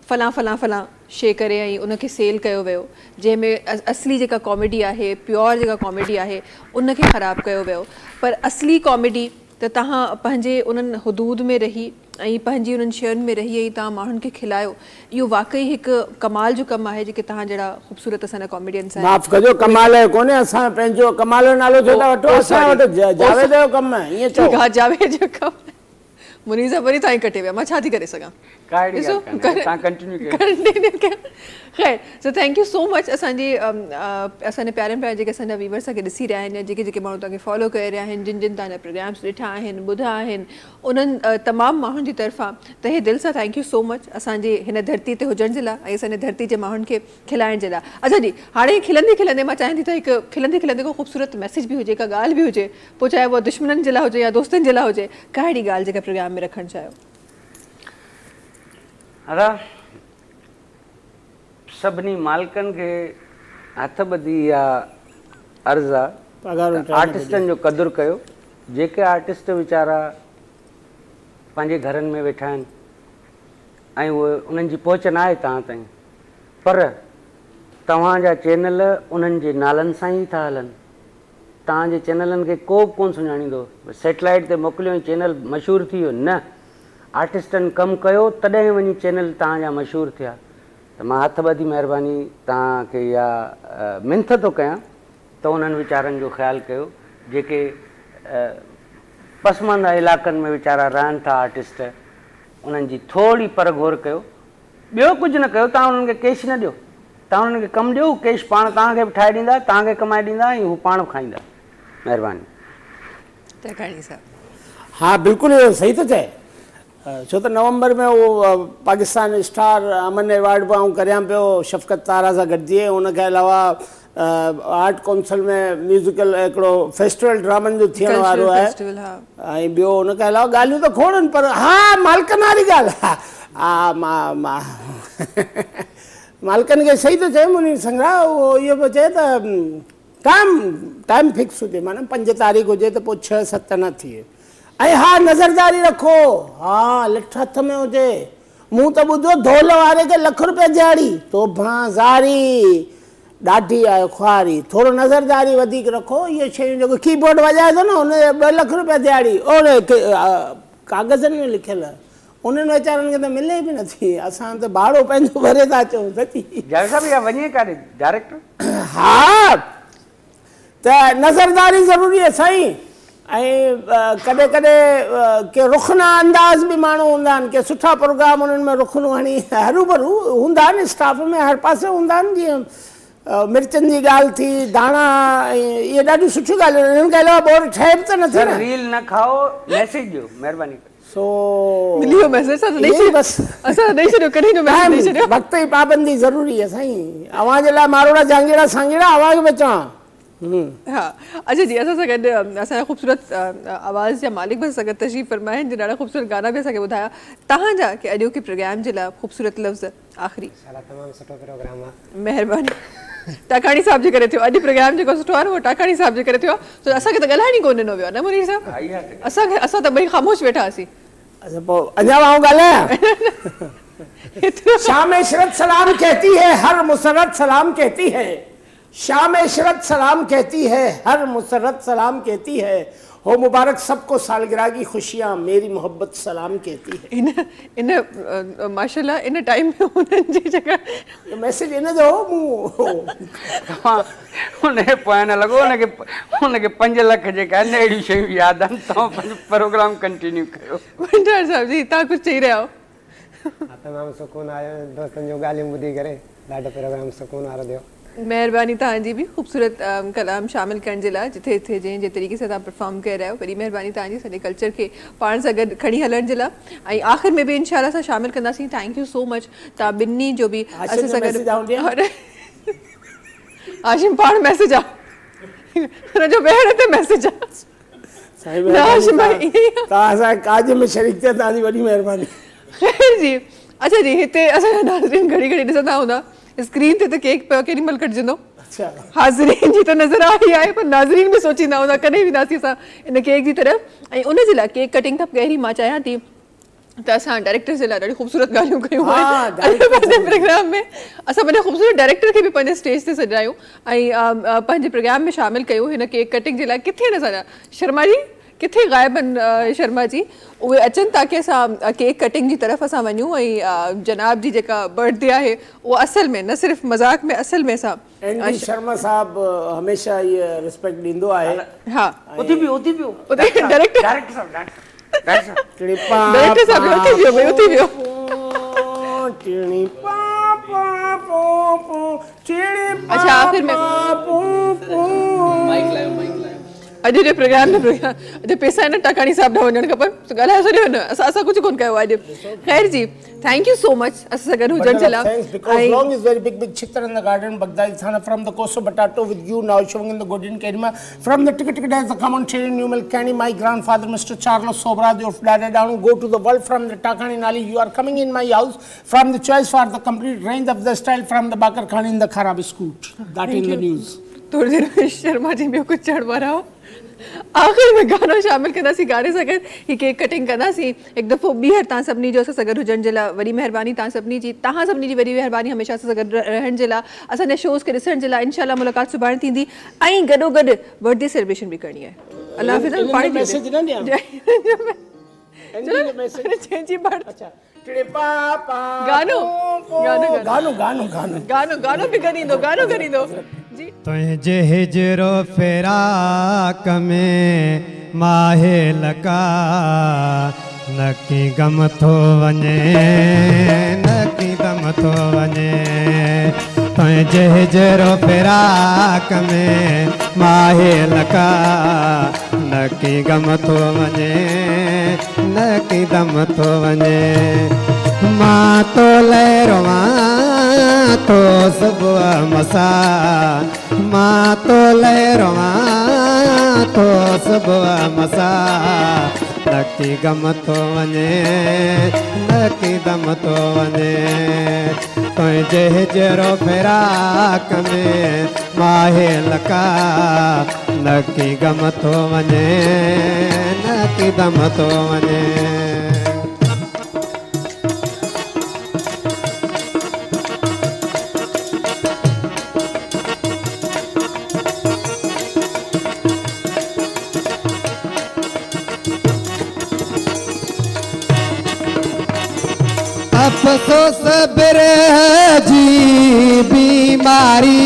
फलां शइ करे ऐं उनखे सेल कयो वियो, जंहिंमें असली जेका कॉमेडी आहे, प्योर जेका कॉमेडी आहे, उनखे ख़राबु कयो वियो। पर असली कॉमेडी त तव्हां पंहिंजे उन्हनि हुदूद में रही ऐं पंहिंजी उन्हनि शयुनि में रही ऐं तव्हां माण्हुनि खे खिलायो, इहो वाक़ई हिकु कमाल जो कमु आहे जेके तव्हां जहिड़ा ख़ूबसूरत असांजा कॉमेडियंस आहिनि। माफ़ कजो, कमाल आहे कोन्हे, असां पंहिंजो कमाल जो नालो छो था वठो, असां वटि जावेद जो कमु आहे, ईअं चओ। हा, जावेद जो कमु मुनीज़ वरी ताईं कटे विया, मां छा थी करे सघां। ख़ैर, so thank you so much असांजे प्यारनि प्यारे जेके असांजा व्यूवर्स असांखे ॾिसी रहिया आहिनि, जेके माण्हू तव्हांखे फॉलो करे रहिया आहिनि, जिन तव्हांजा प्रोग्राम्स ॾिठा आहिनि, ॿुधा आहिनि, उन्हनि तमामु माण्हुनि जी तरफ़ां तहे दिलि सां थैंक यू सो मच असांजे हिन धरती ते हुजण जे लाइ ऐं असांजे धरती जे माण्हुनि खे खिलाइण जे लाइ। अच्छा जी, हाणे खिलंदे मां चाहियां थी त हिकु खिलंदे को ख़ूबसूरत मैसेज बि हुजे, का ॻाल्हि बि हुजे, पोइ चाहे उहा दुश्मननि जे लाइ हुजे या दोस्तनि जे लाइ हुजे, का अहिड़ी ॻाल्हि जेका प्रोग्राम में रखणु चाहियो। सभिनी मालिकनि खे हथ ॿधी इहा अर्ज़ु आहे, आर्टिस्टनि जो क़दुरु कयो। जेके आर्टिस्ट वीचारा पंहिंजे घरनि में वेठा आहिनि ऐं उहे उन्हनि जी पहुच न आहे तव्हां ताईं, पर तव्हांजा चैनल उन्हनि जे नालनि सां ई था हलनि। तव्हांजे चैनलनि खे को बि कोन सुञाणींदो, सैटेलाइट ते मोकिलियो ऐं चैनल मशहूरु थी वियो, न, आर्टिस्टनि कमु कयो तॾहिं वञी चैनल तव्हांजा मशहूरु थिया। त मां हथ ॿधी महिरबानी तव्हांखे इहा मिंथ थो कयां त उन्हनि वीचारनि जो ख़्यालु कयो जेके पसमंदा इलाइक़नि में वीचारा रहनि था आर्टिस्ट, उन्हनि जी थोरी परघोर कयो। ॿियो कुझु न कयो, तव्हां उन्हनि खे कैश न ॾियो, तव्हां उन्हनि खे कमु ॾियो, कैश पाण तव्हांखे बि ठाहे ॾींदा, तव्हांखे कमाए ॾींदा ऐं हू पाण बि खाईंदा। महिरबानी। हाँ बिल्कुलु, इहो सही थो चए, छो त नवंबर में उहो पाकिस्तान स्टार अमन अवार्ड बि आउं करियां पियो शफ़क़त तारा सां गॾिजी। उनखे अलावा आर्ट काउंसिल में म्यूज़िकल हिकिड़ो फेस्टिवल ड्रामनि जो थियण वारो आहे ऐं ॿियो उनखे अलावा ॻाल्हियूं त खोड़ आहिनि, पर हा मालिकनि वारी ॻाल्हि हा मां मालिकनि खे सही थो चए मुनी संग्रह। उहो इहो पियो चए त टाइम फिक्स हुजे, माना 5 तारीख़ हुजे त पोइ 6-7 न थिए। ऐं हा नज़रदारी रखो, हा लिठ हथ में हुजे। मूं त ॿुधो धोल वारे खे ₹1 रुपया दिहाड़ी, तो ज़ारी ॾाढी आहे ख़्वारी, थोरो नज़रदारी वधीक रखो। इहे शयूं जेको कीबोर्ड वॼाए थो न, हुन $2 लख दिहाड़ी, और कागज़नि में लिखियल उन्हनि वीचारनि खे त मिले बि नथी, असां त भाड़ो पंहिंजो भरे था अचूं सची। जावेद साहब इहा वञे काॾे डायरेक्टर? हा त नज़रदारी ज़रूरी आहे साईं। ऐं कॾहिं कॾहिं के रुखना अंदाज़ बि माण्हू हूंदा आहिनि, के सुठा प्रोग्राम उन्हनि में रुखनूं हणी हरू भरू हूंदा आहिनि, स्टाफ में हर पासे हूंदा आहिनि। जीअं मिर्चनि जी ॻाल्हि थी, धाणा, इहे ॾाढियूं सुठियूं ॻाल्हियूं आहिनि। हिननि खां अलावा बोर ठहे बि त नथी न। रील न खाओ, मैसेज ॾियो महिरबानी करे। सो मिली वियो मैसेज, असां ॾेई छॾियो, बसि असां ॾेई छॾियो, कॾहिं जो मैसेज ॾेई छॾियो। वक़्त जी पाबंदी ज़रूरी आहे साईं। अवां जे लाइ मारोड़ा जांगीड़ा सांगीड़ा आवाज़ में चवां। हा, अच्छा जी, असां सां गॾु असांजा ख़ूबसूरत आवाज़ जा मालिक बि असां सां गॾु तशरीफ़ फरमाया आहिनि, जिन ॾाढा ख़ूबसूरत गाना बि असांखे ॿुधाया। तव्हांजा की अॼोके प्रोग्राम जे लाइ ख़ूबसूरत लफ़्ज़ आख़िरी? तमामु सुठो प्रोग्राम आहे। महिरबानी। टाकाणी साहब जे करे थियो अॼु प्रोग्राम जेको सुठो आहे उहो टाकाणी साहब जे करे थियो आहे। त असांखे त ॻाल्हाइण ई कोन ॾिनो वियो आहे न मुनीर साहब? असां त ॿई ख़ामोश वेठा हुआसीं। अच्छा पोइ अञा आऊं ॻाल्हायां? शाम इशरत सलाम कहती है, हर मुसरत सलाम कहती है। शाम इशरत सलाम कहती है, हर मुसरत सलाम कहती है। हो मुबारक सबको सालगिरह की खुशियाँ, मेरी मोहब्बत सलाम कहती है। इन माशाल्लाह इन टाइम में उन्हनि जी जगह मैसेज इन जो उनखे पोइ न लॻो उनखे 5 लख जेका आहिनि अहिड़ियूं शयूं यादि आहिनि। तव्हां पंहिंजो प्रोग्राम कंटिन्यू कयो। भंडार साहब जी तव्हां कुझु चई रहिया हो? तमामु सुकून आयो, दोस्तनि जूं ॻाल्हियूं ॿुधी करे ॾाढो प्रोग्राम सुकून वारो थियो। महिरबानी तव्हांजी बि ख़ूबसूरत कलाम शामिल करण जे लाइ, जिथे जिथे जंहिं जे तरीक़े सां तव्हां परफॉर्म करे रहिया आहियो। वॾी महिरबानी तव्हांजी सॼे कल्चर खे पाण सां गॾु खणी हलण जे लाइ। ऐं आख़िर में बि इंशाल्लाह असां शामिल कंदासीं। थैंक यू सो मच तव्हां ॿिन्ही जो बि असां सां गॾु। आशिम पाण मैसेज आहे, हुनजो वेहण ते मैसेज आहे। तव्हां असांजे काज में शरीक थिया, तव्हांजी वॾी महिरबानी। ख़ैर जी, अच्छा जी, हिते असांजा नाज़रीन घड़ी घड़ी ॾिसंदा हूंदा स्क्रीन ते त केक पियो केॾी महिल कटिजंदो। हाज़रीन जी त नज़र आई आहे, पर नाज़रीन बि सोचींदा हूंदा कॾहिं वेंदासीं असां इन केक जी तरफ़। ऐं उनजे लाइ केक कटिंग खां पहिरीं मां चाहियां थी त असां डायरेक्टर जे लाइ ॾाढी ख़ूबसूरत ॻाल्हियूं कयूं आहिनि पंहिंजे प्रोग्राम में। असां पंहिंजे ख़ूबसूरत डायरेक्टर खे बि पंहिंजे स्टेज ते सजायूं ऐं पंहिंजे प्रोग्राम में शामिल कयूं हिन केक कटिंग जे लाइ। किथे आहिनि असांजा शर्मा जी? किथे ग़ाइब आहिनि शर्मा जी? उहे अचनि ताकी असां केक कटिंग जी तरफ़ असां वञूं ऐं जनाब जी जेका बर्थडे आहे उहा असल में न सिर्फ़ु मज़ाक में, असल में असां शर्मा साहब हमेशह ये रिस्पेक्ट ॾींदो आहे। हा, उथी पियो डायरेक्टर साहब उथी वियो भई, उथी वियो। अच्छा आख़िर में अॼु जे प्रोग्राम में अॼु पैसा आहिनि टाकाणी साहब ॾांहुं वञणु खपनि, ॻाल्हाए छॾियो न, असां कुझु कोन कयो अॼु। ख़ैर जी, थैंक यू सो मच असां सां गॾु हुजण जे लाइ। Because long is very big chitar in the garden, Baghdadi Thana from the coast of Batato with you now showing in the Golden Kerima. From the ticket as the commentary Numel Candy, my grandfather Mr. Charles Sobradi of Dada Down, go to the world from the Takani Nali. You are coming in my house from the choice for the complete range of the style from the Bakar Khan in the Kharabi Scoot. That in the news. थोड़ी देर में शर्मा जी ॿियो कुझु चढ़ वारा हो। आख़िर में गानो शामिल कंदासीं, गाने सां गॾु ही केक कटिंग कंदासीं। हिकु दफ़ो ॿीहर तव्हां सभिनी जो असां सां गॾु हुजण जे लाइ वॾी महिरबानी। तव्हां सभिनी जी वॾी महिरबानी हमेशह असां सां गॾु रहण जे लाइ, असांजे शोज़ खे ॾिसण जे लाइ। इंशाल्लाह मुलाक़ात सुभाणे थींदी ऐं गॾो गॾु बर्थडे सेलिब्रेशन बि करणी आहे। अल्लाह हाफ़िज़। गानो बि ॻाईंदो जी। तुंहिंजे हिजरो फिराक में माहे लका नकी गम थो वञे, नकी गम थो वञे। तुंहिंजे हिजरो फिराक में माहे लका नकी गम थो वञे, नकी दम थो वञे। मां तो लहरवा तो सुबुह मसा, मां तो लहरवा तो सुबुह मसा नकी गम थो वञे, नकी दम थो वञे। तुंहिंजे हिजरो फिराक में माहे लका नकी गम थो वञे, नकी दम थो वञे। अफ़सोस बिरह जी बीमारी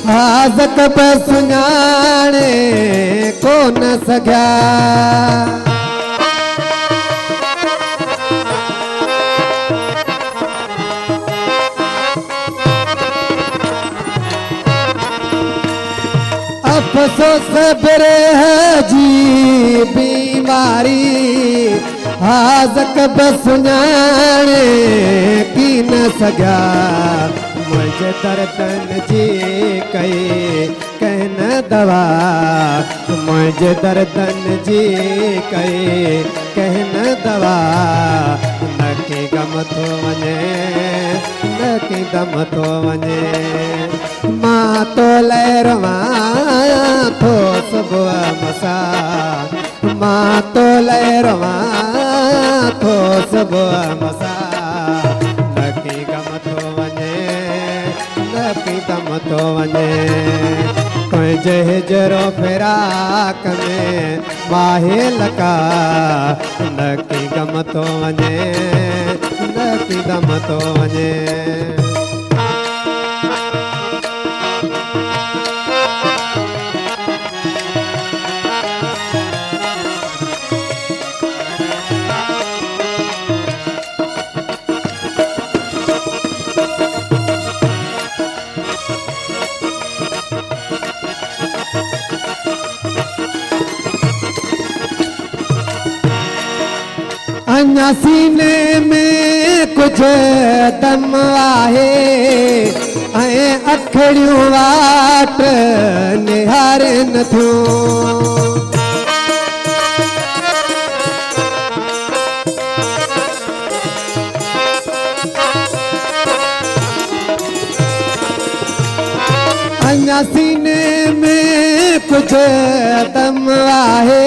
हाज़त पे सुञाणे कोन सघिया अफ़सोस बिरह जी बीमारी हाज़त पे सुञाणे की न सघिया मुझे दर्दन जी कई कहन दवा मुझे दर्दन जी कई कहन दवा न की गम थो वञे न की दम थो वञे मां तो लहरवा थो सुबुह मसा मां तो लहरवा थो सुबुह मसा न की गम थो वञे न की दम थो वञे तुंहिंजे हिजरो फिराक में बाहे लका न की गम थो वञे न की दम थो वञे अञा सीने में कुछ दम आहे ऐं अखड़ियूं वाट निहारनि थियूं अञा सीने में कुछ दम आहे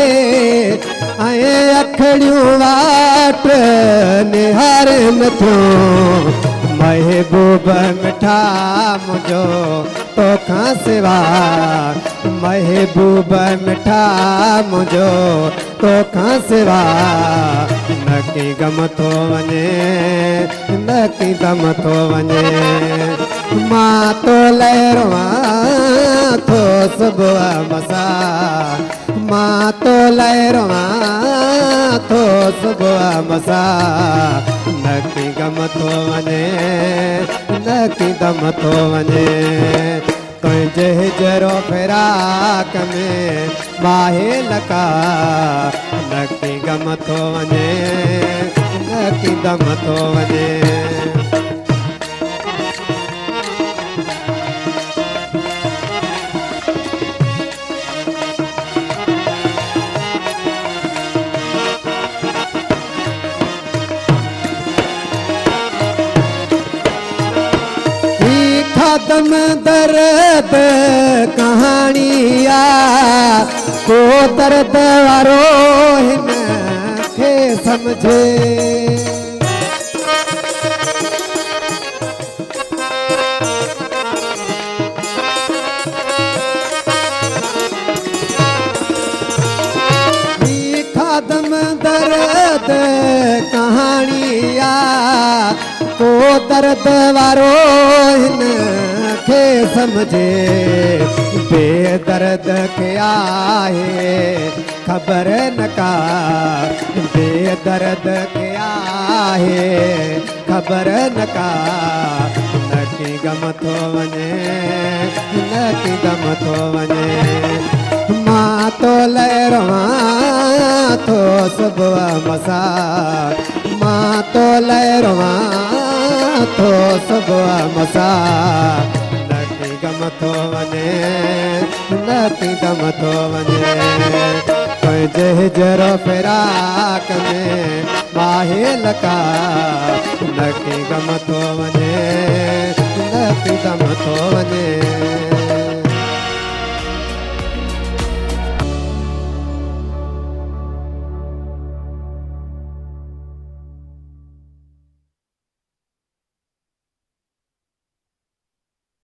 ऐं अखड़ियूं वाट निहारनि थियूं महबूब मिठा मुंहिंजो तोखां सिवा महबूब मिठा मुंहिंजो तोखां सिवा न की गम थो वञे न की दम थो वञे मां तो लहरवा थो सुबुह मसा मां तो लहरवा थो सुबुह मसा न की गम थो वञे न की दम थो वञे तुंहिंजे हिजरो फिराक में बाहे लका न की गम थो वञे न की दम थो वञे दम दर्द कहानी आ को दर्द वारो हिन खे समझे दम दर्द कहानी आ को दर्द वारो हिन खे समझे बेदर्द के आहे खबर न का बेदर्द के आहे खबर न का न की गम थो वञे न की दम थो वञे मां तो लहरवा थो सुबुह मसा मां तो लहरवा थो सुबुह मसा न की गम थो वञे न की दम थो वञे तुंहिंजे हिजरो फिराक में बाहे लका न की गम थो वञे न की दम थो वञे